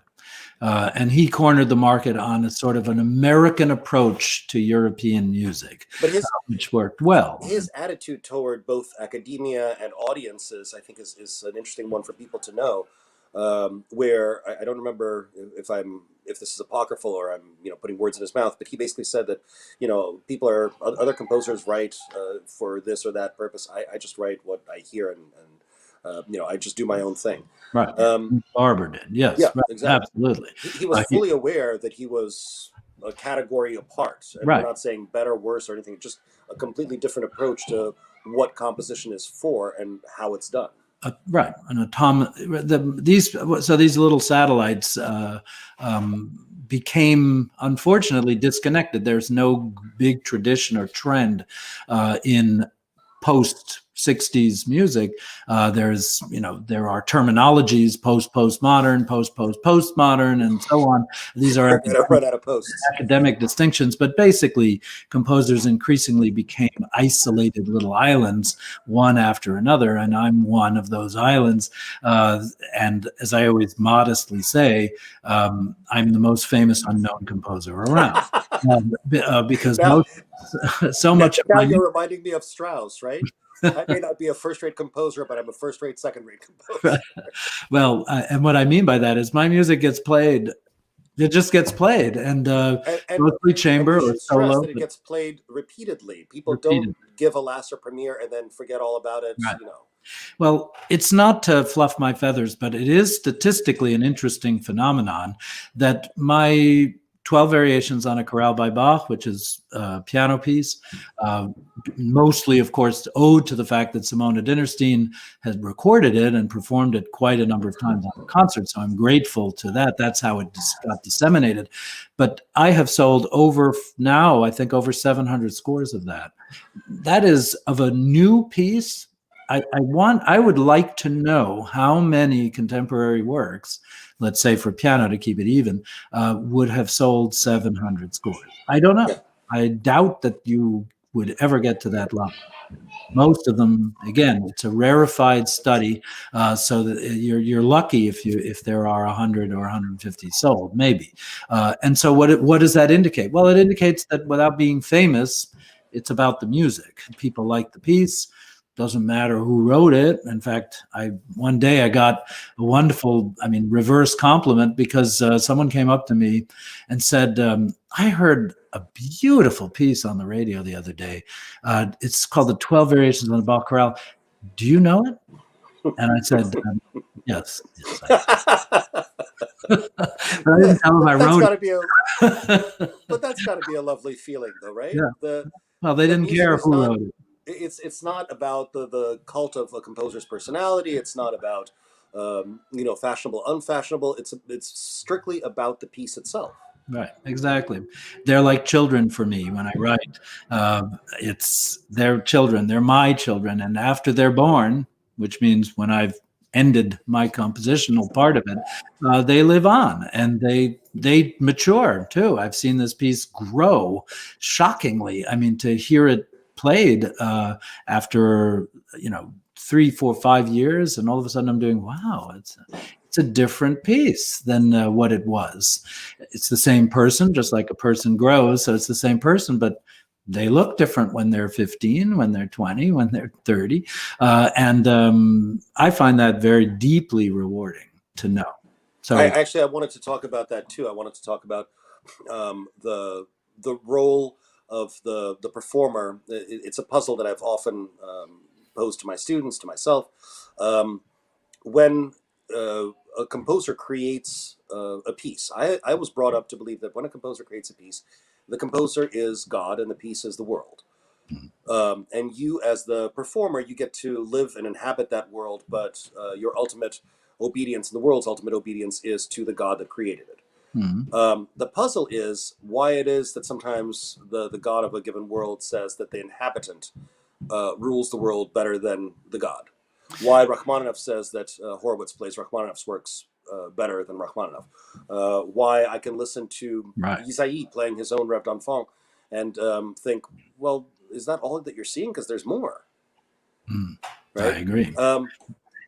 [SPEAKER 2] And he cornered the market on a sort of an American approach to European music, but which worked well.
[SPEAKER 1] His attitude toward both academia and audiences, I think, is an interesting one for people to know. Where I don't remember if this is apocryphal or I'm putting words in his mouth, but he basically said that other composers write for this or that purpose. I just write what I hear and I just do my own thing.
[SPEAKER 2] Right. Barber did. Yes.
[SPEAKER 1] Yeah.
[SPEAKER 2] Right,
[SPEAKER 1] exactly.
[SPEAKER 2] Absolutely.
[SPEAKER 1] He was fully aware that he was a category apart, and we're not saying better, worse, or anything. Just a completely different approach to what composition is for and how it's done.
[SPEAKER 2] Right, these little satellites became unfortunately disconnected. There's no big tradition or trend in post-60s music. There are terminologies, postmodern, postmodern, and so on. These are
[SPEAKER 1] run out of posts.
[SPEAKER 2] Academic distinctions, but basically composers increasingly became isolated little islands, one after another, and I'm one of those islands. And as I always modestly say, I'm the most famous unknown composer around, because much of
[SPEAKER 1] now you're reminding me of Strauss, right? I may not be a first-rate composer, but I'm a first-rate, second-rate composer.
[SPEAKER 2] Well, and what I mean by that is my music gets played. It just gets played, and mostly chamber or solo.
[SPEAKER 1] That it gets played repeatedly. People don't give a Lasser premiere and then forget all about it.
[SPEAKER 2] Right. Well, it's not to fluff my feathers, but it is statistically an interesting phenomenon that my 12 Variations on a Chorale by Bach, which is a piano piece, mostly, of course, owed to the fact that Simona Dinnerstein had recorded it and performed it quite a number of times on a concert. So I'm grateful to that. That's how it got disseminated. But I have sold over 700 scores of that. That is of a new piece. I would like to know how many contemporary works, let's say for piano to keep it even, would have sold 700 scores. I don't know. I doubt that you would ever get to that level. Most of them, again, it's a rarefied study, so that you're lucky if there are 100 or 150 sold, maybe. And so what does that indicate? Well, it indicates that without being famous, it's about the music. People like the piece. Doesn't matter who wrote it. In fact, one day I got a wonderful, reverse compliment, because someone came up to me and said, I heard a beautiful piece on the radio the other day. It's called the 12 Variations on the Bach Chorale. Do you know it? And I said, yes. But I didn't tell him I wrote it.
[SPEAKER 1] But that's got to be a lovely feeling, though, right?
[SPEAKER 2] Yeah. Well, they didn't care who wrote it.
[SPEAKER 1] It's not about the cult of a composer's personality. It's not about fashionable, unfashionable. It's strictly about the piece itself.
[SPEAKER 2] Right, exactly. They're like children for me when I write. It's their children. They're my children, and after they're born, which means when I've ended my compositional part of it, they live on and they mature too. I've seen this piece grow shockingly. I mean, to hear it played after 3, 4, 5 years, and all of a sudden I'm doing, wow, it's a different piece than what it was. It's the same person, just like a person grows, so it's the same person, but they look different when they're 15, when they're 20, when they're 30. And I find that very deeply rewarding to know.
[SPEAKER 1] I
[SPEAKER 2] So,
[SPEAKER 1] actually I wanted to talk about that too. I wanted to talk about the role of the performer. It's a puzzle that I've often posed to my students, to myself. When a composer creates a piece, I was brought up to believe that when a composer creates a piece, the composer is God and the piece is the world. And you, as the performer, you get to live and inhabit that world, but your ultimate obedience, the world's ultimate obedience, is to the God that created it. The puzzle is why it is that sometimes the God of a given world says that the inhabitant rules the world better than the God. Why Rachmaninoff says that Horowitz plays Rachmaninoff's works better than Rachmaninoff. Why I can listen to
[SPEAKER 2] right.
[SPEAKER 1] Ysaÿe playing his own Rêve d'Enfant and think, well, is that all that you're seeing? Because there's more,
[SPEAKER 2] I
[SPEAKER 1] right?
[SPEAKER 2] agree.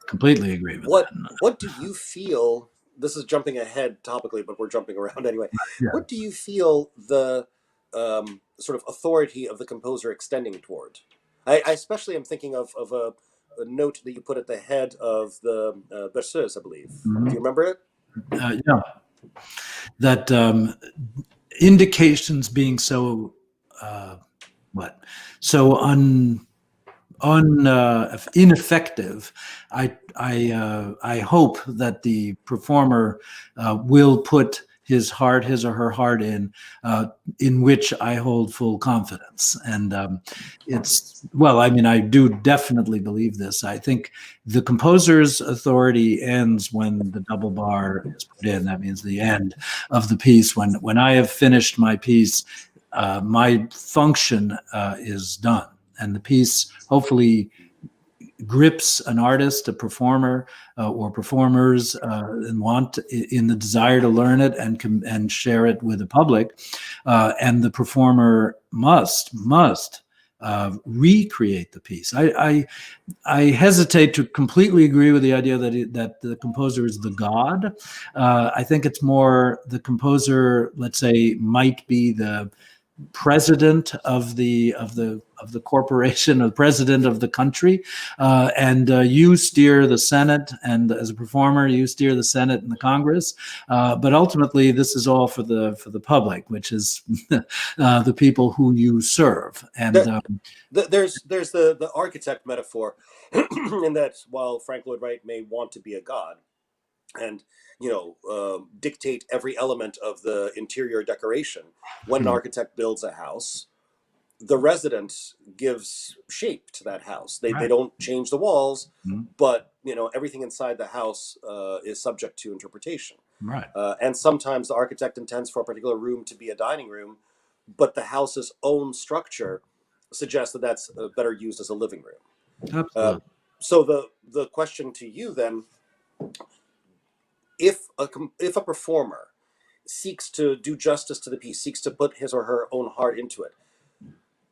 [SPEAKER 2] Completely agree with
[SPEAKER 1] What
[SPEAKER 2] that.
[SPEAKER 1] What do you feel? This is jumping ahead topically, but we're jumping around anyway.
[SPEAKER 2] Yeah.
[SPEAKER 1] What do you feel the sort of authority of the composer extending toward? I especially am thinking of a note that you put at the head of the Berceuse, I believe. Do you remember it?
[SPEAKER 2] Yeah. That indications being so so ineffective. I hope that the performer will put his or her heart in which I hold full confidence. And I mean, I do definitely believe this. I think the composer's authority ends when the double bar is put in. That means the end of the piece. When I have finished my piece, my function is done, and the piece hopefully grips an artist, a performer, or performers, and want in the desire to learn it and share it with the public. And the performer must recreate the piece. I hesitate to completely agree with the idea that the composer is the god. I think it's more the composer, let's say, might be the president of the corporation, or the president of the country, and you steer the Senate, and as a performer, you steer the Senate and the Congress. But ultimately, this is all for the public, which is the people who you serve. And
[SPEAKER 1] There's the architect metaphor, in that while Frank Lloyd Wright may want to be a god and dictate every element of the interior decoration, when an architect builds a house, the resident gives shape to that house. They don't change the walls, but everything inside the house is subject to interpretation.
[SPEAKER 2] Right.
[SPEAKER 1] And sometimes the architect intends for a particular room to be a dining room, but the house's own structure suggests that that's better used as a living room.
[SPEAKER 2] Absolutely.
[SPEAKER 1] So the question to you then, if a performer seeks to do justice to the piece, seeks to put his or her own heart into it,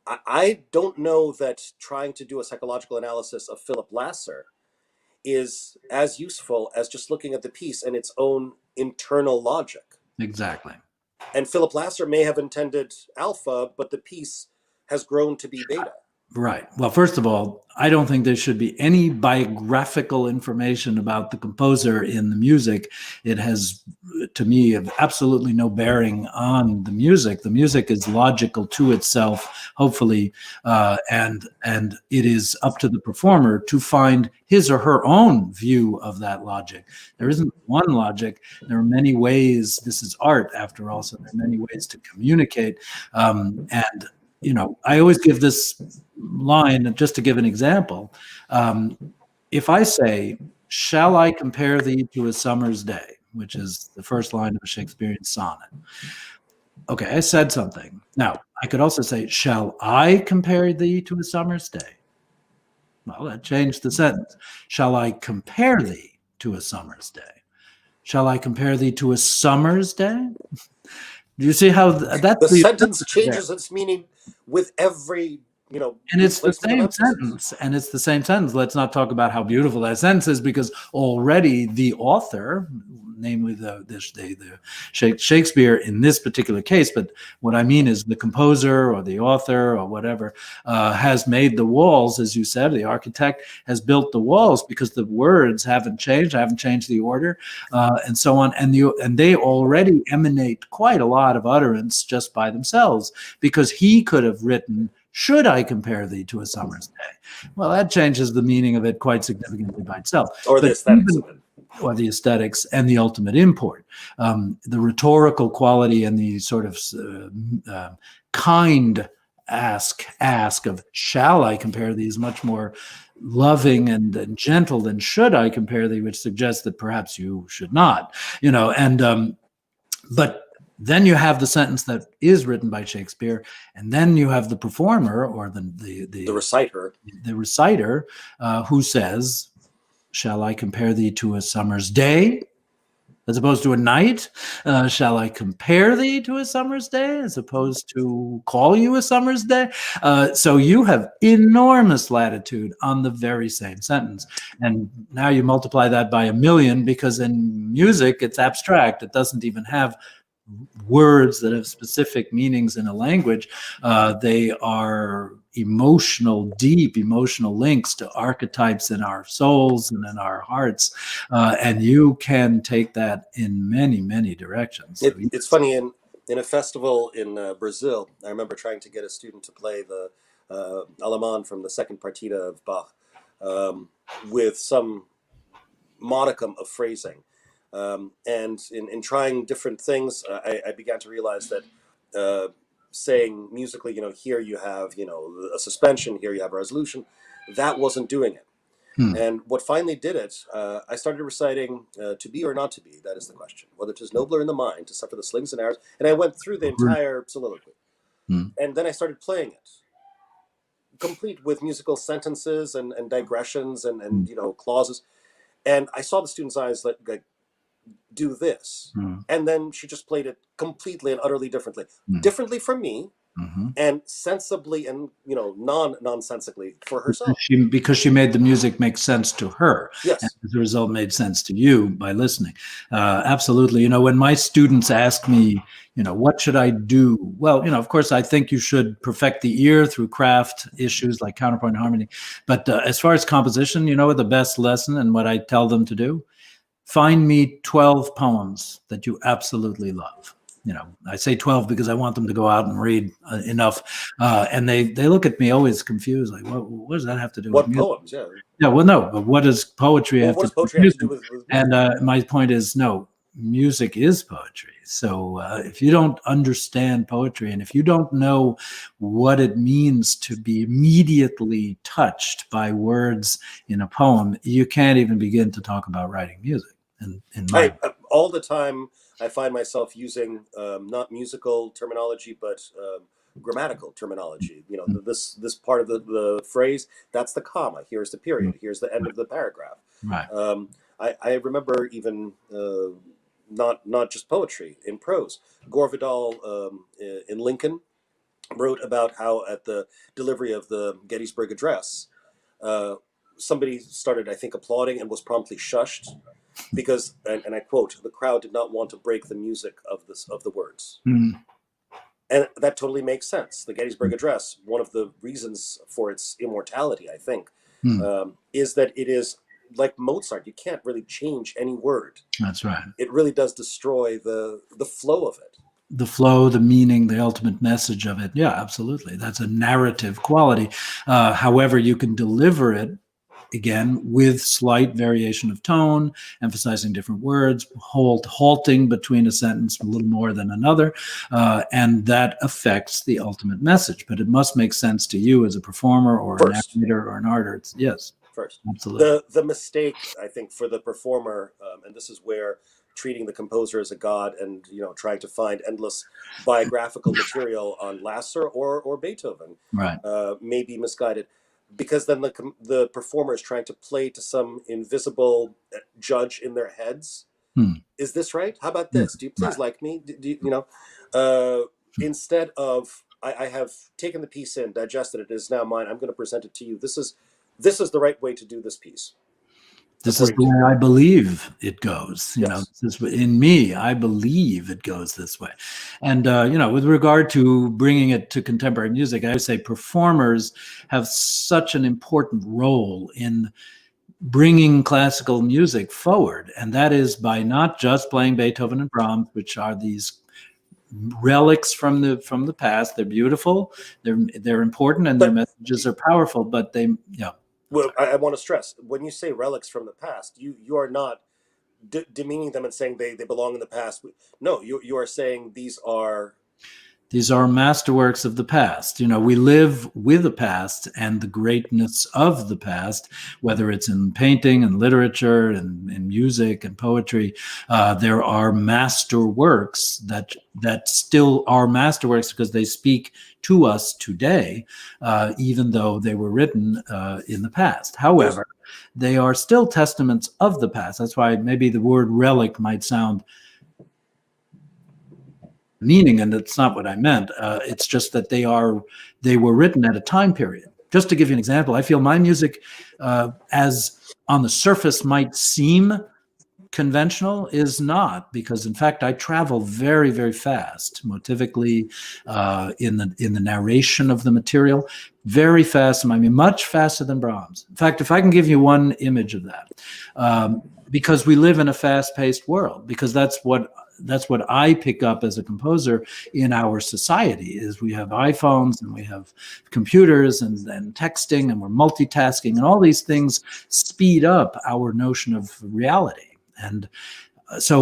[SPEAKER 1] I don't know that trying to do a psychological analysis of Philip Lasser is as useful as just looking at the piece and its own internal logic.
[SPEAKER 2] Exactly.
[SPEAKER 1] And Philip Lasser may have intended alpha, but the piece has grown to be beta.
[SPEAKER 2] Right. Well, first of all, I don't think there should be any biographical information about the composer in the music. It has, to me, absolutely no bearing on the music. The music is logical to itself, hopefully, and it is up to the performer to find his or her own view of that logic. There isn't one logic. There are many ways. This is art, after all, so there are many ways to communicate. And I always give this line just to give an example. If I say, "Shall I compare thee to a summer's day," which is the first line of a Shakespearean sonnet. Okay, I said something. Now, I could also say, "Shall I compare thee to a summer's day?" Well, that changed the sentence. Shall I compare thee to a summer's day? Shall I compare thee to a summer's day? Do you see how that's
[SPEAKER 1] The
[SPEAKER 2] the
[SPEAKER 1] sentence
[SPEAKER 2] there?
[SPEAKER 1] changes its meaning with every,
[SPEAKER 2] And it's the
[SPEAKER 1] replacement of
[SPEAKER 2] same
[SPEAKER 1] emphasis.
[SPEAKER 2] sentence. And it's the same sentence. Let's not talk about how beautiful that sentence is, because already the author, namely the Shakespeare in this particular case, but what I mean is the composer or the author or whatever, has made the walls, as you said, the architect has built the walls because the words haven't changed the order, and so on. And they already emanate quite a lot of utterance just by themselves, because he could have written, should I compare thee to a summer's day? Well, that changes the meaning of it quite significantly by itself.
[SPEAKER 1] Or the
[SPEAKER 2] But
[SPEAKER 1] aesthetics of it.
[SPEAKER 2] or the aesthetics and the ultimate import, the rhetorical quality and the sort of kind ask of shall I compare thee is much more loving and gentle than should I compare thee, which suggests that perhaps you should not, and but then you have the sentence that is written by Shakespeare, and then you have the performer or
[SPEAKER 1] The reciter.
[SPEAKER 2] the reciter, who says, "Shall I compare thee to a summer's day, as opposed to a night? Shall I compare thee to a summer's day, as opposed to call you a summer's day?" So you have enormous latitude on the very same sentence. And now you multiply that by a million, because in music, it's abstract. It doesn't even have words that have specific meanings in a language. They are deep emotional links to archetypes in our souls and in our hearts. And you can take that in many, many directions. So
[SPEAKER 1] It's funny, in a festival in Brazil, I remember trying to get a student to play the Allemande from the second partita of Bach, with some modicum of phrasing. And in trying different things, I began to realize that saying musically, here you have, a suspension, here you have a resolution, that wasn't doing it.
[SPEAKER 2] Hmm.
[SPEAKER 1] And what finally did it, I started reciting "To be or not to be, that is the question. Whether 'tis nobler in the mind to suffer the slings and arrows." And I went through the entire soliloquy.
[SPEAKER 2] Hmm.
[SPEAKER 1] And then I started playing it, complete with musical sentences and digressions and clauses. And I saw the student's eyes like do this.
[SPEAKER 2] Hmm.
[SPEAKER 1] And then she just played it completely and utterly differently.
[SPEAKER 2] Hmm.
[SPEAKER 1] Differently from me,
[SPEAKER 2] Mm-hmm.
[SPEAKER 1] and sensibly and nonsensically for herself.
[SPEAKER 2] Because she made the music make sense to her, and
[SPEAKER 1] Yes.
[SPEAKER 2] as a result made sense to you by listening. Absolutely. When my students ask me, what should I do? Well, of course, I think you should perfect the ear through craft issues like counterpoint harmony. But as far as composition, what the best lesson and what I tell them to do? Find me 12 poems that you absolutely love. I say 12 because I want them to go out and read enough. And they look at me always confused, like, what does that have to do with
[SPEAKER 1] What
[SPEAKER 2] music?
[SPEAKER 1] poems? Yeah.
[SPEAKER 2] Yeah, well, no, but what does poetry
[SPEAKER 1] Well,
[SPEAKER 2] have
[SPEAKER 1] what
[SPEAKER 2] to
[SPEAKER 1] does
[SPEAKER 2] do with
[SPEAKER 1] poetry have to do
[SPEAKER 2] music?
[SPEAKER 1] with music?
[SPEAKER 2] And my point is, no, music is poetry. So if you don't understand poetry, and if you don't know what it means to be immediately touched by words in a poem, you can't even begin to talk about writing music. In my
[SPEAKER 1] All the time, I find myself using not musical terminology, but grammatical terminology. This part of the phrase, that's the comma. Here's the period. Here's the end of the paragraph.
[SPEAKER 2] right.
[SPEAKER 1] I remember even not just poetry, in prose. Gore Vidal in Lincoln wrote about how at the delivery of the Gettysburg Address, uh, somebody started, I think, applauding and was promptly shushed because, and I quote, "the crowd did not want to break the music of the words."
[SPEAKER 2] Mm.
[SPEAKER 1] And that totally makes sense. The Gettysburg Address, one of the reasons for its immortality, I think,
[SPEAKER 2] Mm.
[SPEAKER 1] is that it is like Mozart. You can't really change any word.
[SPEAKER 2] That's right.
[SPEAKER 1] It really does destroy the flow of it.
[SPEAKER 2] The flow, the meaning, the ultimate message of it. Yeah, absolutely. That's a narrative quality. However, you can deliver it, again, with slight variation of tone, emphasizing different words, halting between a sentence a little more than another, and that affects the ultimate message. But it must make sense to you as a performer or a
[SPEAKER 1] First.
[SPEAKER 2] narrator or an artist. Yes,
[SPEAKER 1] First.
[SPEAKER 2] absolutely.
[SPEAKER 1] The mistake, I think, for the performer, and this is where treating the composer as a god and trying to find endless biographical material on Lasser or Beethoven
[SPEAKER 2] Right.
[SPEAKER 1] may be misguided. because then the performer is trying to play to some invisible judge in their heads.
[SPEAKER 2] Hmm.
[SPEAKER 1] Is this right? How about
[SPEAKER 2] Hmm.
[SPEAKER 1] this? Do you please
[SPEAKER 2] Right.
[SPEAKER 1] like me? You know, uh, instead of I have taken the piece in, digested it, it is now mine. I'm going to present it to you. This is the right way to do this piece,
[SPEAKER 2] This is
[SPEAKER 1] according
[SPEAKER 2] the
[SPEAKER 1] to
[SPEAKER 2] way
[SPEAKER 1] you.
[SPEAKER 2] I believe it goes.
[SPEAKER 1] Yes.
[SPEAKER 2] This is in me. I believe it goes this way. And, with regard to bringing it to contemporary music, I would say performers have such an important role in bringing classical music forward. And that is by not just playing Beethoven and Brahms, which are these relics from the past. They're beautiful, they're important, and their
[SPEAKER 1] But
[SPEAKER 2] messages are powerful, but they, I'm
[SPEAKER 1] well,
[SPEAKER 2] sorry.
[SPEAKER 1] I want to stress when you say relics from the past, you are not demeaning them and saying they belong in the past. No, you are saying these are.
[SPEAKER 2] These are masterworks of the past. We live with the past and the greatness of the past, whether it's in painting and literature and in music and poetry. There are masterworks that still are masterworks because they speak to us today, even though they were written in the past.
[SPEAKER 1] There's
[SPEAKER 2] However, they are still testaments of the past. That's why maybe the word relic might sound meaning, and it's not what I meant. It's just that they were written at a time period. Just to give you an example, I feel my music, as on the surface might seem conventional, is not, because in fact I travel very, very fast motivically, in the narration of the material, very fast. I mean, much faster than Brahms. In fact, if I can give you one image of that, because we live in a fast-paced world, because that's what I pick up as a composer in our society. Is we have iPhones and we have computers and texting, and we're multitasking, and all these things speed up our notion of reality. And so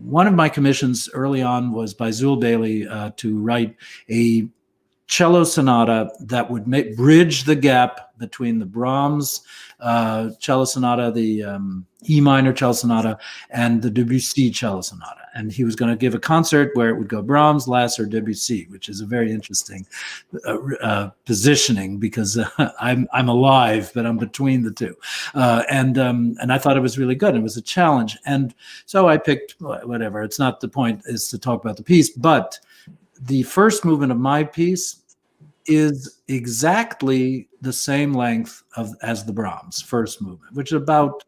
[SPEAKER 2] one of my commissions early on was by Zul Bailey, to write a cello sonata that would bridge the gap between the Brahms cello sonata, the E minor cello sonata, and the Debussy cello sonata. And he was going to give a concert where it would go Brahms, Last, or Debussy, which is a very interesting positioning, because I'm alive, but I'm between the two. And I thought it was really good. It was a challenge. And so I picked whatever. It's not the point is to talk about the piece, but the first movement of my piece is exactly the same length as the Brahms first movement, which is about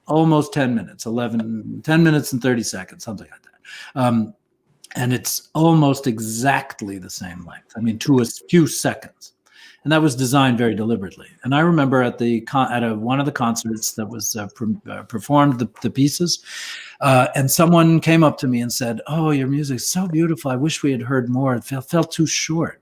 [SPEAKER 2] almost 10 minutes, 10 minutes and 30 seconds, something like that. And it's almost exactly the same length. I mean, to a few seconds. And that was designed very deliberately. And I remember at one of the concerts that was performed the pieces, and someone came up to me and said, "Oh, your music's so beautiful. I wish we had heard more. It felt too short."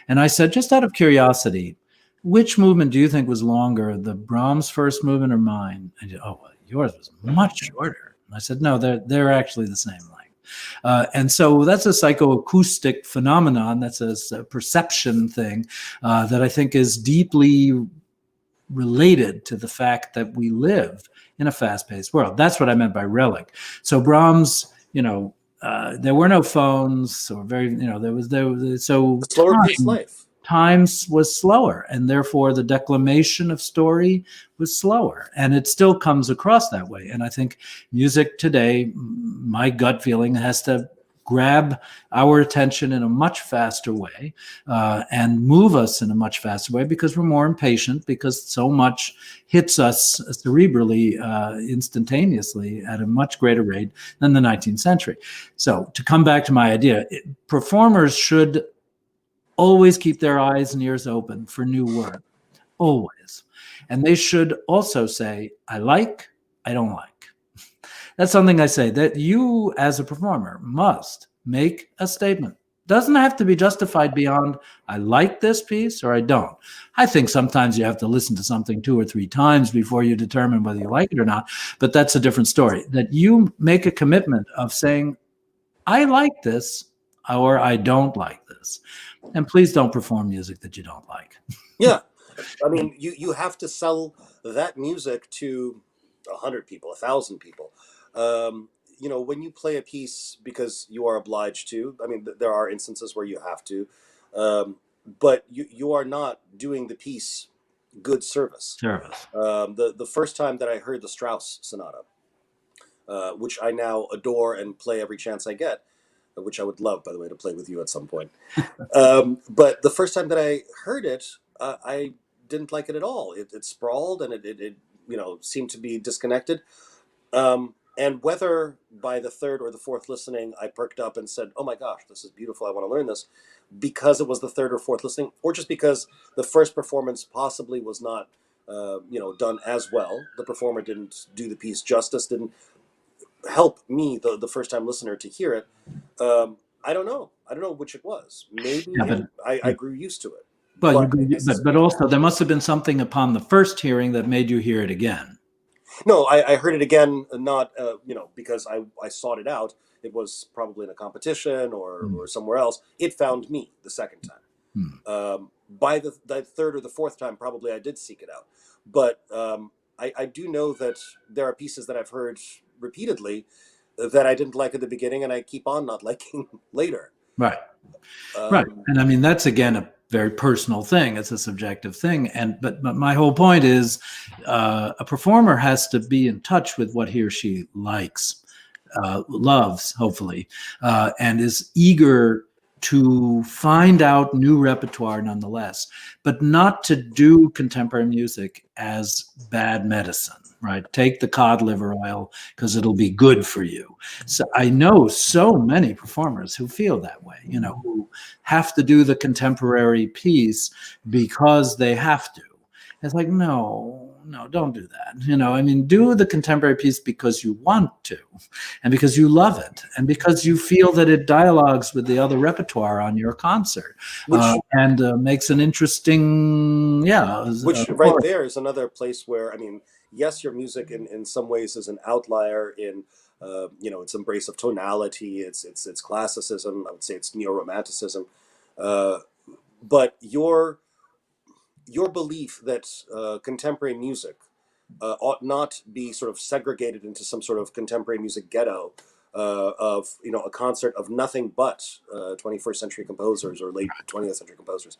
[SPEAKER 2] And I said, just out of curiosity, which movement do you think was longer, the Brahms first movement or mine? And oh, well, yours was much shorter. And I said, no, they're actually the same length. And so that's a psychoacoustic phenomenon. That's a perception thing that I think is deeply related to the fact that we live in a fast-paced world. That's what I meant by relic. So Brahms, there were no phones, or there was so
[SPEAKER 1] a slower paced life.
[SPEAKER 2] times was slower, and therefore the declamation of story was slower, and it still comes across that way. And I think music today, my gut feeling, has to grab our attention in a much faster way, and move us in a much faster way, because we're more impatient, because so much hits us cerebrally, instantaneously, at a much greater rate than the 19th century. So to come back to my idea, performers should always keep their eyes and ears open for new work, always. And they should also say, I like, I don't like. That's something I say, that you as a performer must make a statement. Doesn't have to be justified beyond, I like this piece or I don't. I think sometimes you have to listen to something 2 or 3 times before you determine whether you like it or not, but that's a different story. That you make a commitment of saying, I like this or I don't like this. And please don't perform music that you don't like.
[SPEAKER 1] Yeah, I mean, you have to sell that music to 100 people, 1,000 people. Um, when you play a piece because you are obliged to. I mean, there are instances where you have to, but you are not doing the piece good service.
[SPEAKER 2] Service.
[SPEAKER 1] The first time that I heard the Strauss Sonata, which I now adore and play every chance I get, which I would love, by the way, to play with you at some point. But the first time that I heard it, I didn't like it at all. It sprawled and it seemed to be disconnected. And whether by the third or the fourth listening, I perked up and said, "Oh my gosh, this is beautiful! I want to learn this," because it was the third or fourth listening, or just because the first performance possibly was not, done as well. The performer didn't do the piece justice, didn't help me, the first time listener, to hear it. I don't know. I don't know which it was.
[SPEAKER 2] Yeah,
[SPEAKER 1] Maybe
[SPEAKER 2] but
[SPEAKER 1] I grew used to it,
[SPEAKER 2] well,
[SPEAKER 1] but I
[SPEAKER 2] but
[SPEAKER 1] suspect
[SPEAKER 2] also there must have been something upon the first hearing that made you hear it again.
[SPEAKER 1] no. I heard it again, not because I sought it out. It was probably in a competition or somewhere else. It found me the second time.
[SPEAKER 2] Hmm.
[SPEAKER 1] By the third or the fourth time, probably I did seek it out. But I do know that there are pieces that I've heard repeatedly that I didn't like at the beginning, and I keep on not liking later.
[SPEAKER 2] Right. Right.
[SPEAKER 1] Um,
[SPEAKER 2] And I mean, that's again a very personal thing. It's a subjective thing. But my whole point is a performer has to be in touch with what he or she likes, loves, hopefully, and is eager to find out new repertoire nonetheless, but not to do contemporary music as bad medicine. Right. Take the cod liver oil because it'll be good for you. So I know so many performers who feel that way, who have to do the contemporary piece because they have to. It's like, no, don't do that. I mean, do the contemporary piece because you want to, and because you love it, and because you feel that it dialogues with the other repertoire on your concert,
[SPEAKER 1] which
[SPEAKER 2] and makes an interesting,
[SPEAKER 1] which right there is another place where, I mean, yes, your music in some ways is an outlier in its embrace of tonality, it's classicism. I would say it's neo-romanticism, uh, but your belief that contemporary music ought not be sort of segregated into some sort of contemporary music ghetto of a concert of nothing but 21st century composers or late 20th century composers.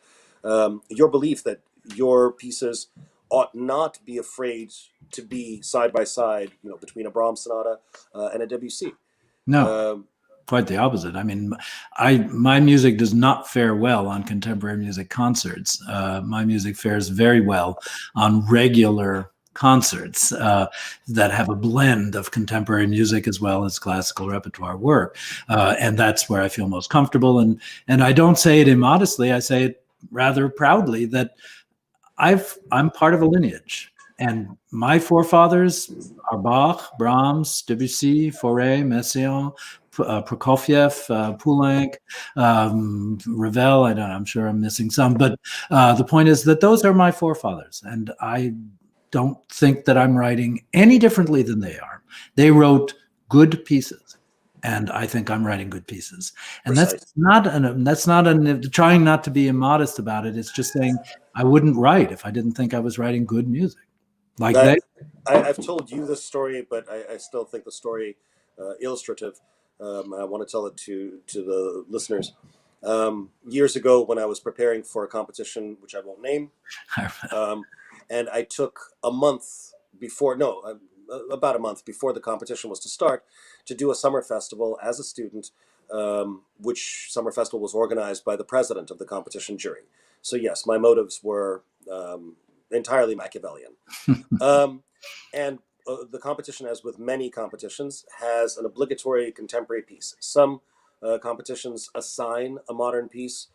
[SPEAKER 1] Your belief that your pieces ought not be afraid to be side by side, between a Brahms sonata and a Debussy.
[SPEAKER 2] no.
[SPEAKER 1] Um,
[SPEAKER 2] Quite the opposite. I mean, my music does not fare well on contemporary music concerts. My music fares very well on regular concerts that have a blend of contemporary music as well as classical repertoire work, and that's where I feel most comfortable. And I don't say it immodestly. I say it rather proudly that I'm part of a lineage, and my forefathers are Bach, Brahms, Debussy, Fauré, Messiaen, Prokofiev, Poulenc, Ravel. I'm sure I'm missing some, but the point is that those are my forefathers, and I don't think that I'm writing any differently than they are. They wrote good pieces, and I think I'm writing good pieces. And
[SPEAKER 1] precise.
[SPEAKER 2] trying not to be immodest about it. It's just saying I wouldn't write if I didn't think I was writing good music. Like
[SPEAKER 1] I,
[SPEAKER 2] they,
[SPEAKER 1] I've told you this story, but I still think the story illustrative. I want to tell it to the listeners. Years ago, when I was preparing for a competition, which I won't name, um, and I took a month before, no, about a month before the competition was to start, to do a summer festival as a student, which summer festival was organized by the president of the competition jury. So yes, my motives were entirely Machiavellian. Um, and the competition, as with many competitions, has an obligatory contemporary piece. Some competitions assign a modern piece,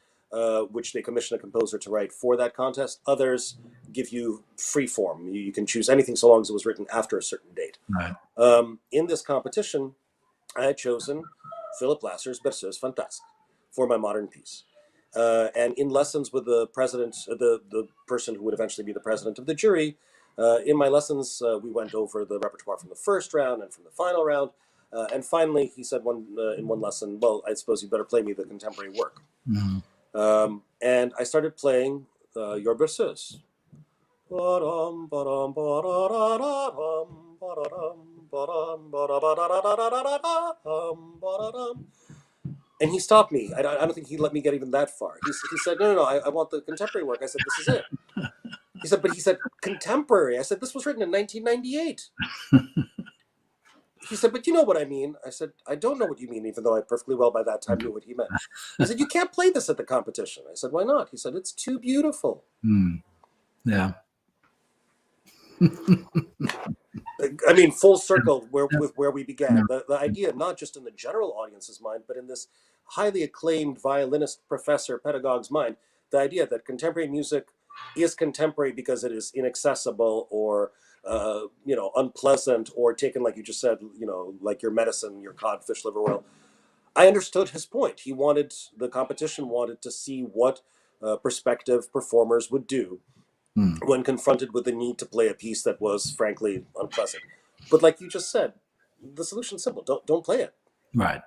[SPEAKER 1] which they commission a composer to write for that contest. Others give you free form. You can choose anything so long as it was written after a certain date.
[SPEAKER 2] right.
[SPEAKER 1] In this competition, I had chosen Philip Lasser's Berceuse Fantasque for my modern piece. And in lessons with the president, the person who would eventually be the president of the jury, in my lessons, we went over the repertoire from the first round and from the final round. And finally, he said in one lesson, "Well, I suppose you better play me the contemporary work."
[SPEAKER 2] Mhm.
[SPEAKER 1] And I started playing Your Berceuse. And he stopped me. I don't think he let me get even that far. He said, "No, no, no, I want the contemporary work." I said, "This is it." He said, but he said contemporary. I said, this was written in 1998. He said, but you know what I mean. I said, I don't know what you mean, even though I perfectly well by that time knew what he meant. He said, you can't play this at the competition. I said, why not? He said, it's too beautiful.
[SPEAKER 2] Yeah.
[SPEAKER 1] I mean, full circle with where we
[SPEAKER 2] Yeah.
[SPEAKER 1] began. The idea, not just in the general audience's mind, but in this highly acclaimed violinist, professor, pedagogue's mind, the idea that contemporary music is contemporary because it is inaccessible or unpleasant or taken, like you just said, like your medicine, your cod, fish liver oil. I understood his point. The competition wanted to see what prospective performers would do when confronted with the need to play a piece that was frankly unpleasant. But like you just said, the solution's simple. Don't play it.
[SPEAKER 2] Right.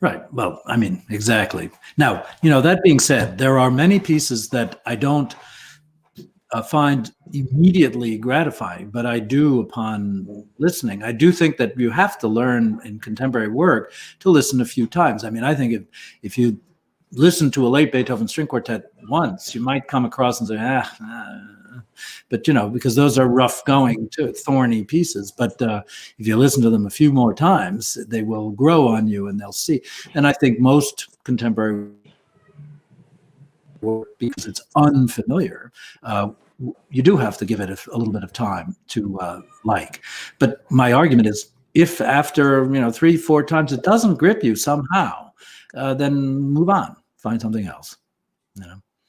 [SPEAKER 2] Right. Well, I mean, exactly. Now, that being said, there are many pieces that I don't find immediately gratifying, but I do upon listening. I do think that you have to learn in contemporary work to listen a few times. I mean, I think if you listen to a late Beethoven string quartet once, you might come across and say, but because those are rough going, too, thorny pieces. But if you listen to them a few more times, they will grow on you, and they'll see. And I think most contemporary work, because it's unfamiliar, you do have to give it a little bit of time to like. But my argument is, if after 3-4 times it doesn't grip you somehow, then move on, find something else.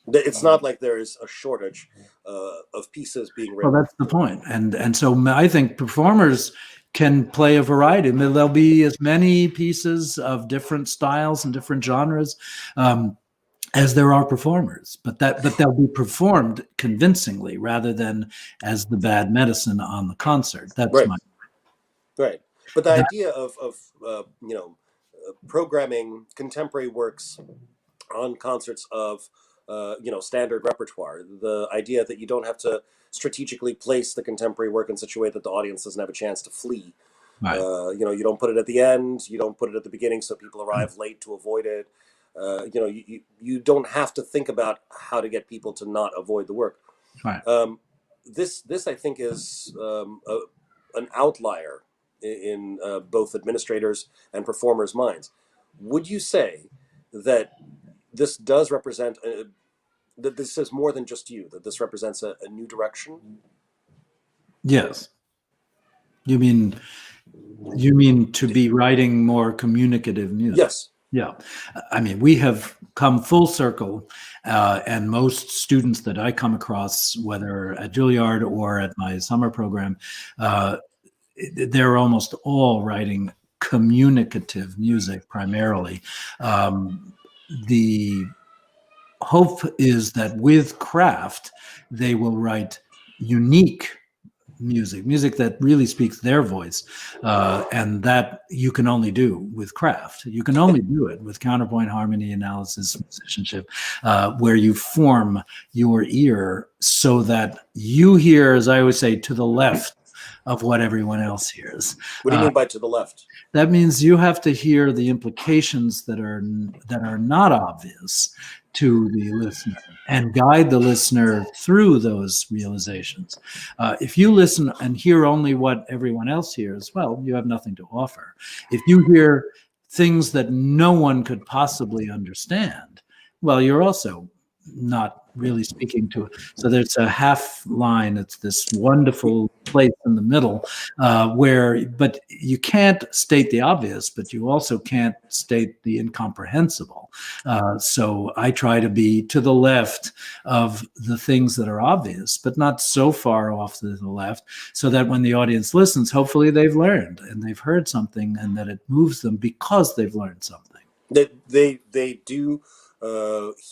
[SPEAKER 1] It's not like there is a shortage of pieces being written.
[SPEAKER 2] Well, that's the point. And so I think performers can play a variety. I mean, there'll be as many pieces of different styles and different genres as there are performers, but they'll be performed convincingly rather than as the bad medicine on the concert. That's
[SPEAKER 1] Right.
[SPEAKER 2] my
[SPEAKER 1] Right. But the idea of programming contemporary works on concerts of standard repertoire, the idea that you don't have to strategically place the contemporary work in such a way that the audience doesn't have a chance to flee.
[SPEAKER 2] right.
[SPEAKER 1] You don't put it at the end, you don't put it at the beginning so people arrive late to avoid it. You don't have to think about how to get people to not avoid the work.
[SPEAKER 2] Right.
[SPEAKER 1] This I think is an outlier in both administrators and performers' minds. Would you say that this does represent that this is more than just you, that this represents a new direction?
[SPEAKER 2] Yes. You mean to be writing more communicative music?
[SPEAKER 1] Yes.
[SPEAKER 2] Yeah. I mean, we have come full circle, and most students that I come across, whether at Juilliard or at my summer program, they're almost all writing communicative music primarily. The hope is that with craft, they will write unique music that really speaks their voice, and that you can only do with craft. You can only do it with counterpoint, harmony, analysis, musicianship, where you form your ear so that you hear, as I always say, to the left of what everyone else hears.
[SPEAKER 1] What do you mean by to the left?
[SPEAKER 2] That means you have to hear the implications that are not obvious to the listener and guide the listener through those realizations. If you listen and hear only what everyone else hears, well, you have nothing to offer. If you hear things that no one could possibly understand, well, you're also not really speaking to it. So there's a half line. It's this wonderful place in the middle but you can't state the obvious, but you also can't state the incomprehensible. So I try to be to the left of the things that are obvious, but not so far off to the left, so that when the audience listens, hopefully they've learned and they've heard something, and that it moves them because they've learned something.
[SPEAKER 1] They do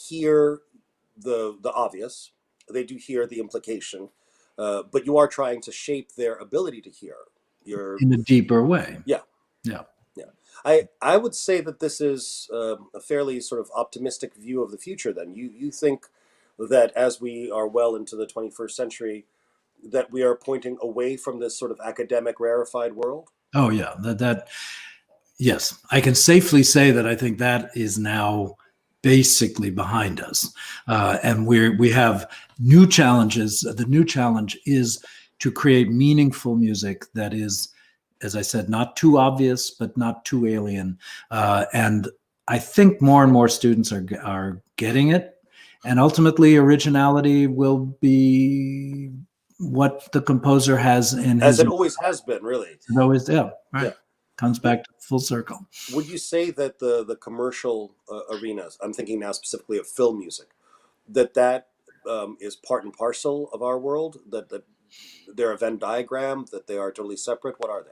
[SPEAKER 1] hear the obvious. They do hear the implication, but you are trying to shape their ability to hear.
[SPEAKER 2] In a deeper way.
[SPEAKER 1] Yeah.
[SPEAKER 2] Yeah.
[SPEAKER 1] I would say that this is a fairly sort of optimistic view of the future. Then you think that as we are well into the 21st century, that we are pointing away from this sort of academic, rarefied world?
[SPEAKER 2] Oh yeah, yes, I can safely say that I think that is now basically behind us, and we have new challenges. The new challenge is to create meaningful music that is, as I said, not too obvious but not too alien, and I think more and more students are getting it, and ultimately originality will be what the composer has in
[SPEAKER 1] As
[SPEAKER 2] his.
[SPEAKER 1] it always has been, really.
[SPEAKER 2] It always, yeah, right.
[SPEAKER 1] Yeah.
[SPEAKER 2] Comes back to full circle.
[SPEAKER 1] Would you say that the commercial arenas, I'm thinking now specifically of film music, that is part and parcel of our world, that they're a Venn diagram, that they are totally separate? What are they?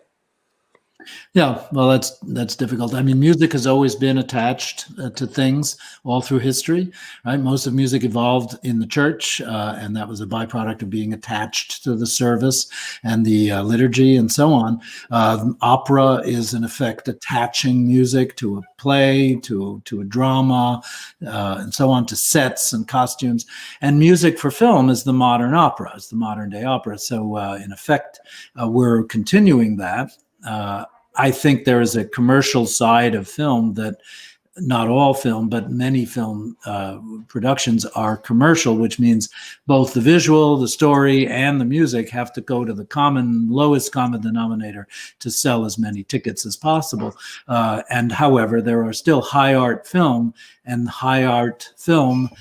[SPEAKER 2] Yeah, well, that's difficult. I mean, music has always been attached to things all through history, right? Most of music evolved in the church, and that was a byproduct of being attached to the service and the liturgy and so on. Opera is, in effect, attaching music to a play, to a drama, and so on, to sets and costumes. And music for film is the modern opera, it's the modern day opera. So, in effect, we're continuing that. I think there is a commercial side of film that not all film, but many film productions are commercial, which means both the visual, the story, and the music have to go to the lowest common denominator to sell as many tickets as possible. And however, there are still high art film, and high art film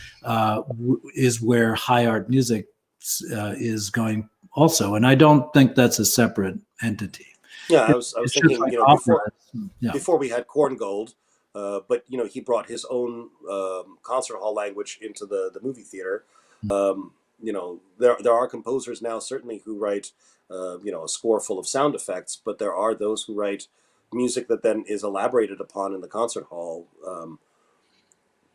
[SPEAKER 2] is where high art music is going also. And I don't think that's a separate entity.
[SPEAKER 1] Yeah, I was
[SPEAKER 2] It's just
[SPEAKER 1] thinking,
[SPEAKER 2] like
[SPEAKER 1] before
[SPEAKER 2] opera. Yeah.
[SPEAKER 1] before we had Corn Gold, but he brought his own concert hall language into the movie theater. There are composers now certainly who write a score full of sound effects, but there are those who write music that then is elaborated upon in the concert hall.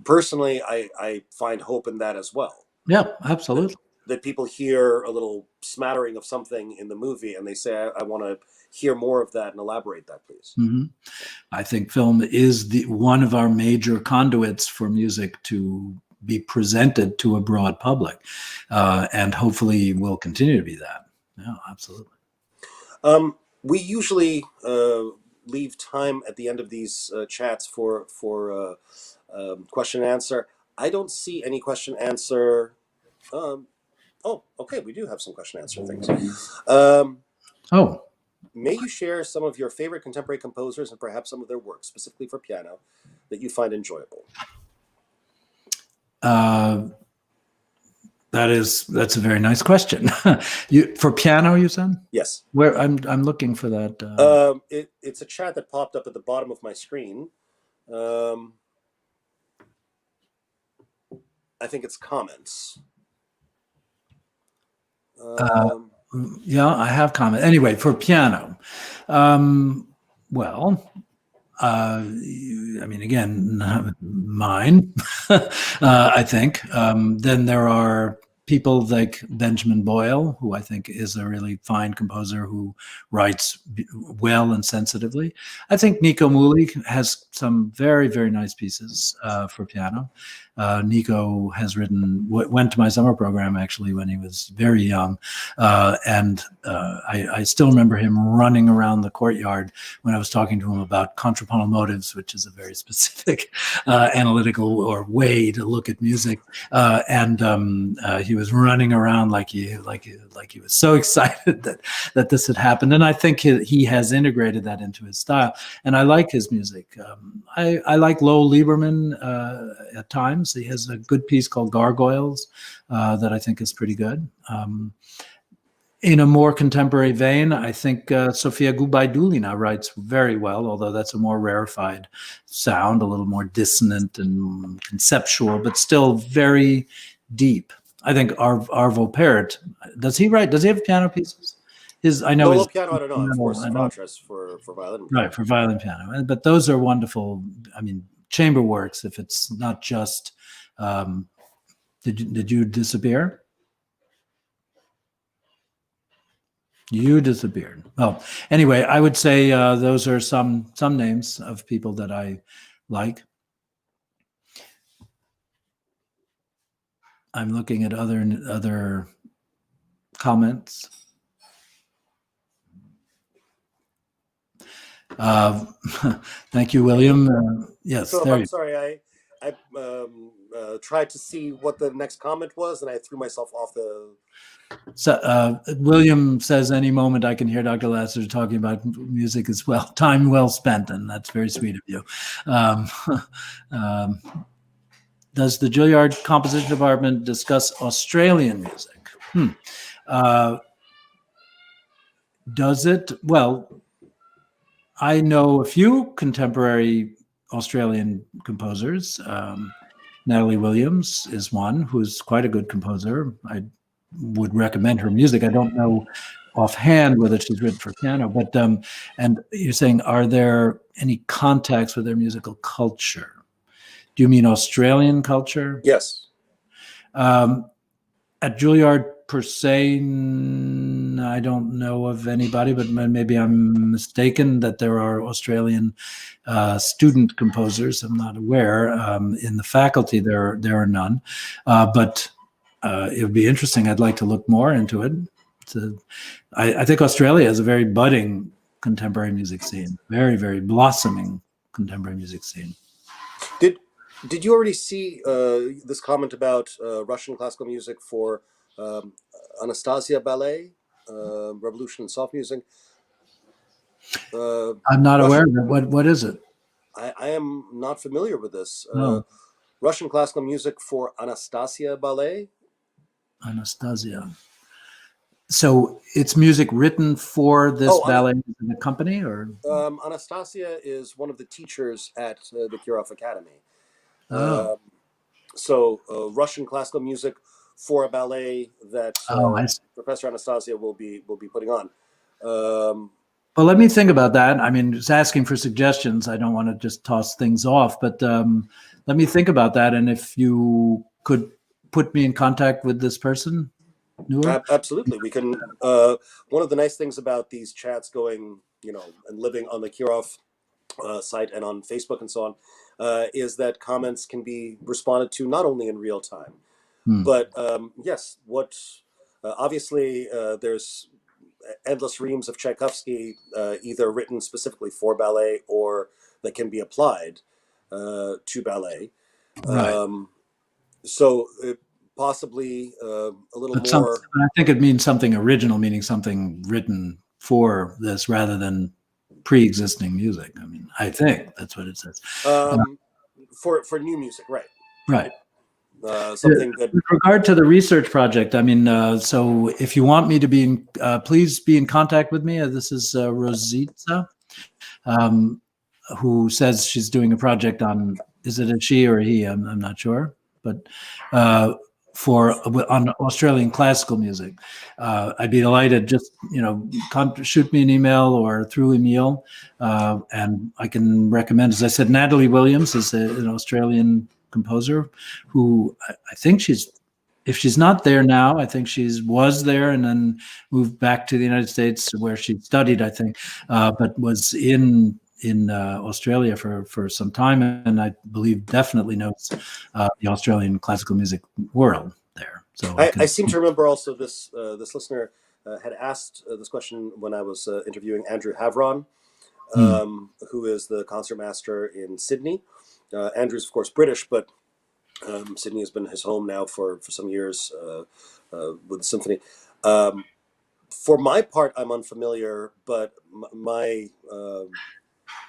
[SPEAKER 1] Personally, I find hope in that as well.
[SPEAKER 2] Yeah, absolutely.
[SPEAKER 1] That people hear a little smattering of something in the movie and they say, I want to hear more of that and elaborate that, please.
[SPEAKER 2] Mm-hmm. I think film is one of our major conduits for music to be presented to a broad public, and hopefully will continue to be that. Yeah, absolutely.
[SPEAKER 1] We usually leave time at the end of these chats for question and answer. I don't see any question answer. Oh, okay, we do have some question answer things. May you share some of your favorite contemporary composers and perhaps some of their works, specifically for piano, that you find enjoyable?
[SPEAKER 2] That's a very nice question. For piano, you said?
[SPEAKER 1] Yes.
[SPEAKER 2] Where I'm looking for that.
[SPEAKER 1] It's a chat that popped up at the bottom of my screen. I think it's comments.
[SPEAKER 2] Yeah, I have comment. Anyway, for piano, well, I mean, again, not mine, I think. Then there are people like Benjamin Boyle, who I think is a really fine composer who writes well and sensitively. I think Nico Muhly has some very, very nice pieces for piano. Nico has went to my summer program actually when he was very young. And I still remember him running around the courtyard when I was talking to him about contrapuntal motives, which is a very specific analytical or way to look at music. And he was running around like he was so excited that this had happened. And I think he has integrated that into his style. And I like his music. I like Lowell Lieberman at times. He has a good piece called Gargoyles that I think is pretty good. In a more contemporary vein, I think Sofia Gubaidulina writes very well, although that's a more rarefied sound, a little more dissonant and conceptual, but still very deep. I think Arvo Pärt, does he have piano pieces? I know
[SPEAKER 1] no piano. I don't know. Of course, Quatras for violin.
[SPEAKER 2] Right, for violin piano, but those are wonderful. I mean, chamber works. If it's not just, did you disappear? You disappeared. Well, anyway, I would say those are some names of people that I like. I'm looking at other comments. Thank you, William. Yes.
[SPEAKER 1] So I'm sorry. tried to see what the next comment was, and I threw myself off the.
[SPEAKER 2] So William says, any moment I can hear Dr. Lasser talking about music as well. Time well spent, and that's very sweet of you. Um, um, does the Juilliard Composition Department discuss Australian music? Does it? Well, I know a few contemporary Australian composers. Natalie Williams is one who's quite a good composer. I would recommend her music. I don't know offhand whether she's written for piano, but and you're saying, are there any contacts with their musical culture? Do you mean Australian culture?
[SPEAKER 1] Yes.
[SPEAKER 2] At Juilliard per se, I don't know of anybody, but maybe I'm mistaken that there are Australian student composers. I'm not aware. In the faculty, there are none, but it would be interesting. I'd like to look more into it. I think Australia has a very budding contemporary music scene, very, very blossoming contemporary music scene.
[SPEAKER 1] Did you already see this comment about Russian classical music for Anastasia Ballet, Revolution in Soft Music?
[SPEAKER 2] I'm not aware of it. What is it?
[SPEAKER 1] I am not familiar with this.
[SPEAKER 2] No.
[SPEAKER 1] Russian classical music for Anastasia Ballet.
[SPEAKER 2] Anastasia. So it's music written for this ballet in the company, or
[SPEAKER 1] Anastasia is one of the teachers at the Kirov Academy.
[SPEAKER 2] Oh.
[SPEAKER 1] So Russian classical music for a ballet that Professor Anastasia will be putting on.
[SPEAKER 2] Well, let me think about that. I mean, just asking for suggestions. I don't want to just toss things off, but let me think about that. And if you could put me in contact with this person,
[SPEAKER 1] absolutely, we can. One of the nice things about these chats going, and living on the Kirov site and on Facebook and so on, is that comments can be responded to not only in real time, but yes, obviously there's endless reams of Tchaikovsky, either written specifically for ballet or that can be applied to ballet.
[SPEAKER 2] Right.
[SPEAKER 1] So possibly a little more.
[SPEAKER 2] I think it means something original, meaning something written for this rather than pre-existing music. I mean, I think that's what it says.
[SPEAKER 1] For new music, right?
[SPEAKER 2] Right.
[SPEAKER 1] Something that.
[SPEAKER 2] With regard to the research project, I mean, so if you want me to please be in contact with me. This is Rosita, who says she's doing a project on. Is it a she or a he? I'm not sure, but on Australian classical music, I'd be delighted. Just shoot me an email or through Emil, and I can recommend. As I said, Natalie Williams is an Australian composer who I think if she's not there now, I think was there and then moved back to the United States where she studied, I think, but was in Australia for some time, and I believe definitely knows the Australian classical music world there. So
[SPEAKER 1] I seem to remember also this listener had asked this question when I was interviewing Andrew Havron, who is the concertmaster in Sydney. Andrew's, of course, British, but Sydney has been his home now for some years with the symphony. For my part, I'm unfamiliar, but my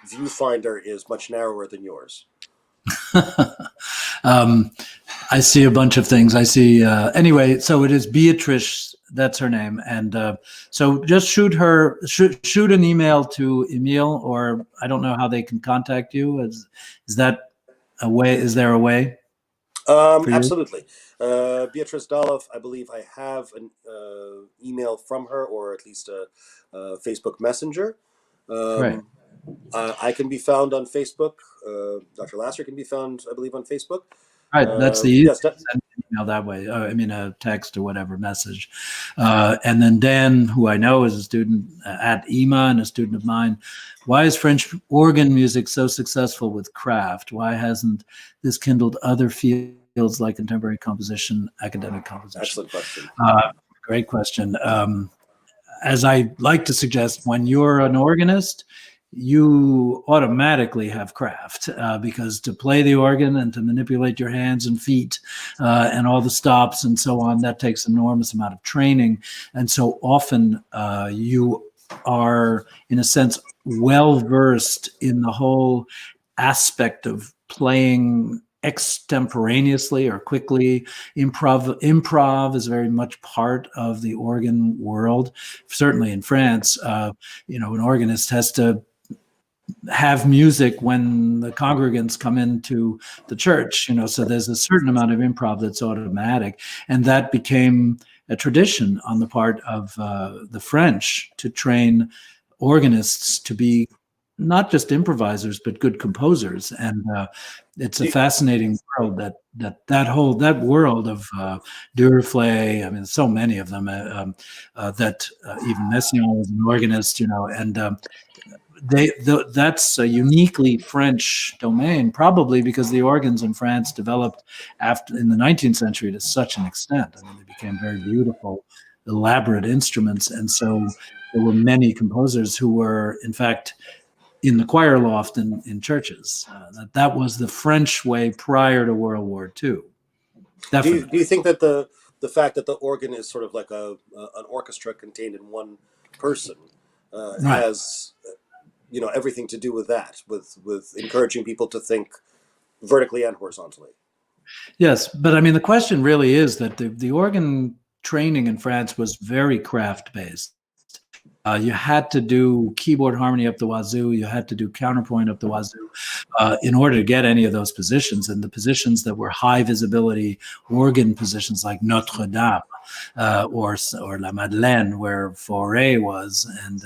[SPEAKER 1] viewfinder is much narrower than yours.
[SPEAKER 2] I see a bunch of things. I see, anyway, so it is Beatrice, that's her name. And so just shoot an email to Emil, or I don't know how they can contact you. Is that a way? Is there a way?
[SPEAKER 1] Absolutely. Beatrice Doloff, I believe I have an email from her, or at least a Facebook Messenger.
[SPEAKER 2] Right.
[SPEAKER 1] I can be found on Facebook. Dr. Lasser can be found, I believe, on Facebook.
[SPEAKER 2] Right, that's the easiest. Send an email that way. I mean, a text or whatever message. And then Dan, who I know is a student at EMA and a student of mine. Why is French organ music so successful with craft? Why hasn't this kindled other fields like contemporary composition, academic composition?
[SPEAKER 1] Excellent question.
[SPEAKER 2] Great question. As I like to suggest, when you're an organist, you automatically have craft, because to play the organ and to manipulate your hands and feet, and all the stops and so on, that takes an enormous amount of training. And so often you are, in a sense, well versed in the whole aspect of playing extemporaneously or quickly. Improv is very much part of the organ world. Certainly in France, an organist has to have music when the congregants come into the church, so there's a certain amount of improv that's automatic. And that became a tradition on the part of the French to train organists to be not just improvisers but good composers. And it's a fascinating world, that world of Duruflé. I mean, so many of them, that even Messiaen was an organist, and that's a uniquely French domain, probably because the organs in France developed in the 19th century to such an extent. I mean, they became very beautiful, elaborate instruments. And so there were many composers who were, in fact, in the choir loft in churches. That was the French way prior to World War II. Definitely.
[SPEAKER 1] Do you think that the fact that the organ is sort of like an orchestra contained in one person
[SPEAKER 2] Right.
[SPEAKER 1] has everything to do with that, with encouraging people to think vertically and horizontally?
[SPEAKER 2] Yes, but I mean, the question really is that the organ training in France was very craft based. You had to do keyboard harmony up the wazoo. You had to do counterpoint up the wazoo in order to get any of those positions. And the positions that were high visibility organ positions, like Notre Dame or La Madeleine, where Fauré was, and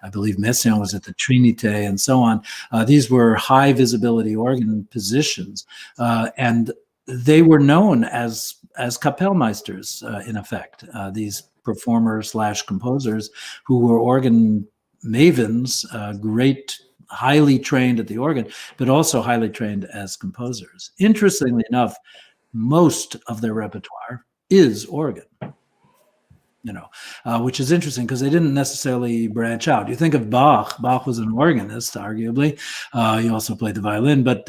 [SPEAKER 2] I believe Messiaen was at the Trinité, and so on. These were high visibility organ positions, and they were known as Kapellmeisters, in effect. These performers / composers who were organ mavens, great, highly trained at the organ, but also highly trained as composers. Interestingly enough, most of their repertoire is organ, which is interesting because they didn't necessarily branch out. You think of Bach. Bach was an organist, arguably. He also played the violin, but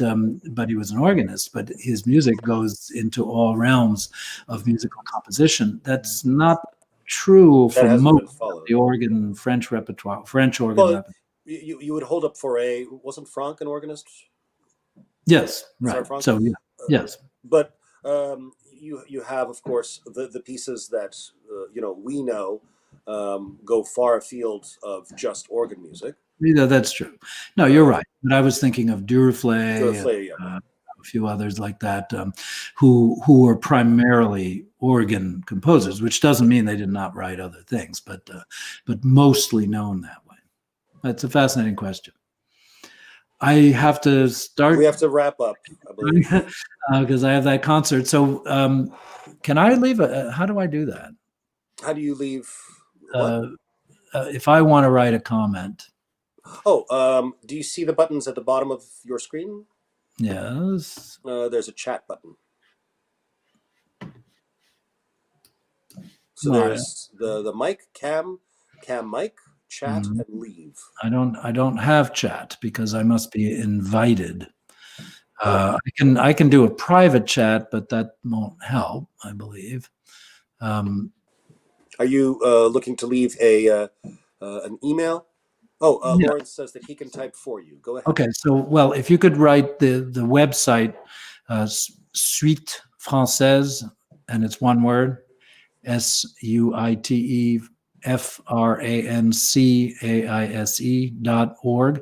[SPEAKER 2] he was an organist. But his music goes into all realms of musical composition. That's not true for most of the French organ repertoire.
[SPEAKER 1] You would hold up for wasn't Franck an organist?
[SPEAKER 2] Yes, right. So yeah, yes,
[SPEAKER 1] but you have, of course, the pieces that we know go far afield of just organ music.
[SPEAKER 2] Yeah, that's true. No, you're right. But I was thinking of Duruflé,
[SPEAKER 1] yeah.
[SPEAKER 2] A few others like that, who were primarily organ composers, which doesn't mean they did not write other things, but mostly known that way. That's a fascinating question. I have to start.
[SPEAKER 1] We have to wrap up, I believe,
[SPEAKER 2] because I have that concert. So, can I leave? How do I do that?
[SPEAKER 1] How do you leave?
[SPEAKER 2] If I want to write a comment.
[SPEAKER 1] Oh, do you see the buttons at the bottom of your screen?
[SPEAKER 2] Yes.
[SPEAKER 1] There's a chat button. So there's the mic, cam mic, chat, and leave.
[SPEAKER 2] I don't have chat because I must be invited. I can do a private chat, but that won't help, I believe.
[SPEAKER 1] Are you looking to leave an email? Oh, yeah. Lawrence says that he can type for you. Go ahead.
[SPEAKER 2] Okay, so, well, if you could write the website, Suite Française, and it's one word, SUITEFRANCAISE.org.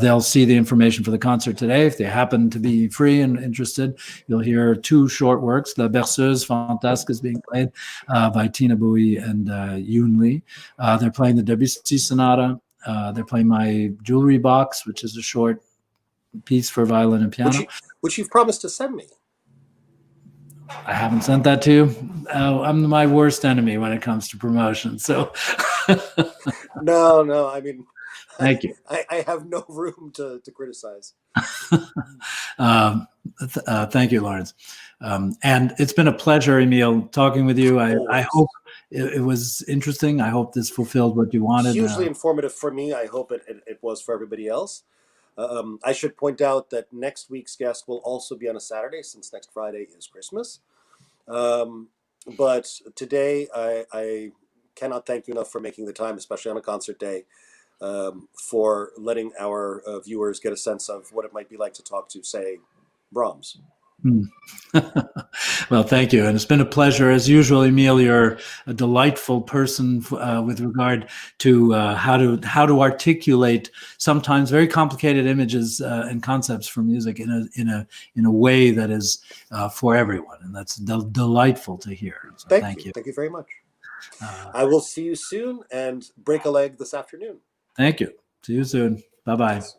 [SPEAKER 2] They'll see the information for the concert today. If they happen to be free and interested, you'll hear 2 short works. La Berceuse Fantasque is being played by Tina Bowie and Yoon Lee. They're playing the Debussy Sonata. They're playing my Jewelry Box, which is a short piece for violin and piano.
[SPEAKER 1] Which you've promised to send me.
[SPEAKER 2] I haven't sent that to you. I'm my worst enemy when it comes to promotion. So,
[SPEAKER 1] no. I mean,
[SPEAKER 2] thank you.
[SPEAKER 1] I have no room to criticize.
[SPEAKER 2] Thank you, Lawrence. And it's been a pleasure, Emile, talking with you. I hope it was interesting. I hope this fulfilled what you wanted.
[SPEAKER 1] Hugely informative for me. I hope it was for everybody else. I should point out that next week's guest will also be on a Saturday, since next Friday is Christmas. But today, I cannot thank you enough for making the time, especially on a concert day, for letting our viewers get a sense of what it might be like to talk to, say, Brahms.
[SPEAKER 2] Well, thank you. And it's been a pleasure. As usual, Emil, you're a delightful person with regard to how to articulate sometimes very complicated images and concepts for music in a way that is for everyone. And that's delightful to hear. So
[SPEAKER 1] Thank you. Thank you very much. I will see you soon, and break a leg this afternoon.
[SPEAKER 2] Thank you. See you soon. Bye-bye.
[SPEAKER 1] Yes.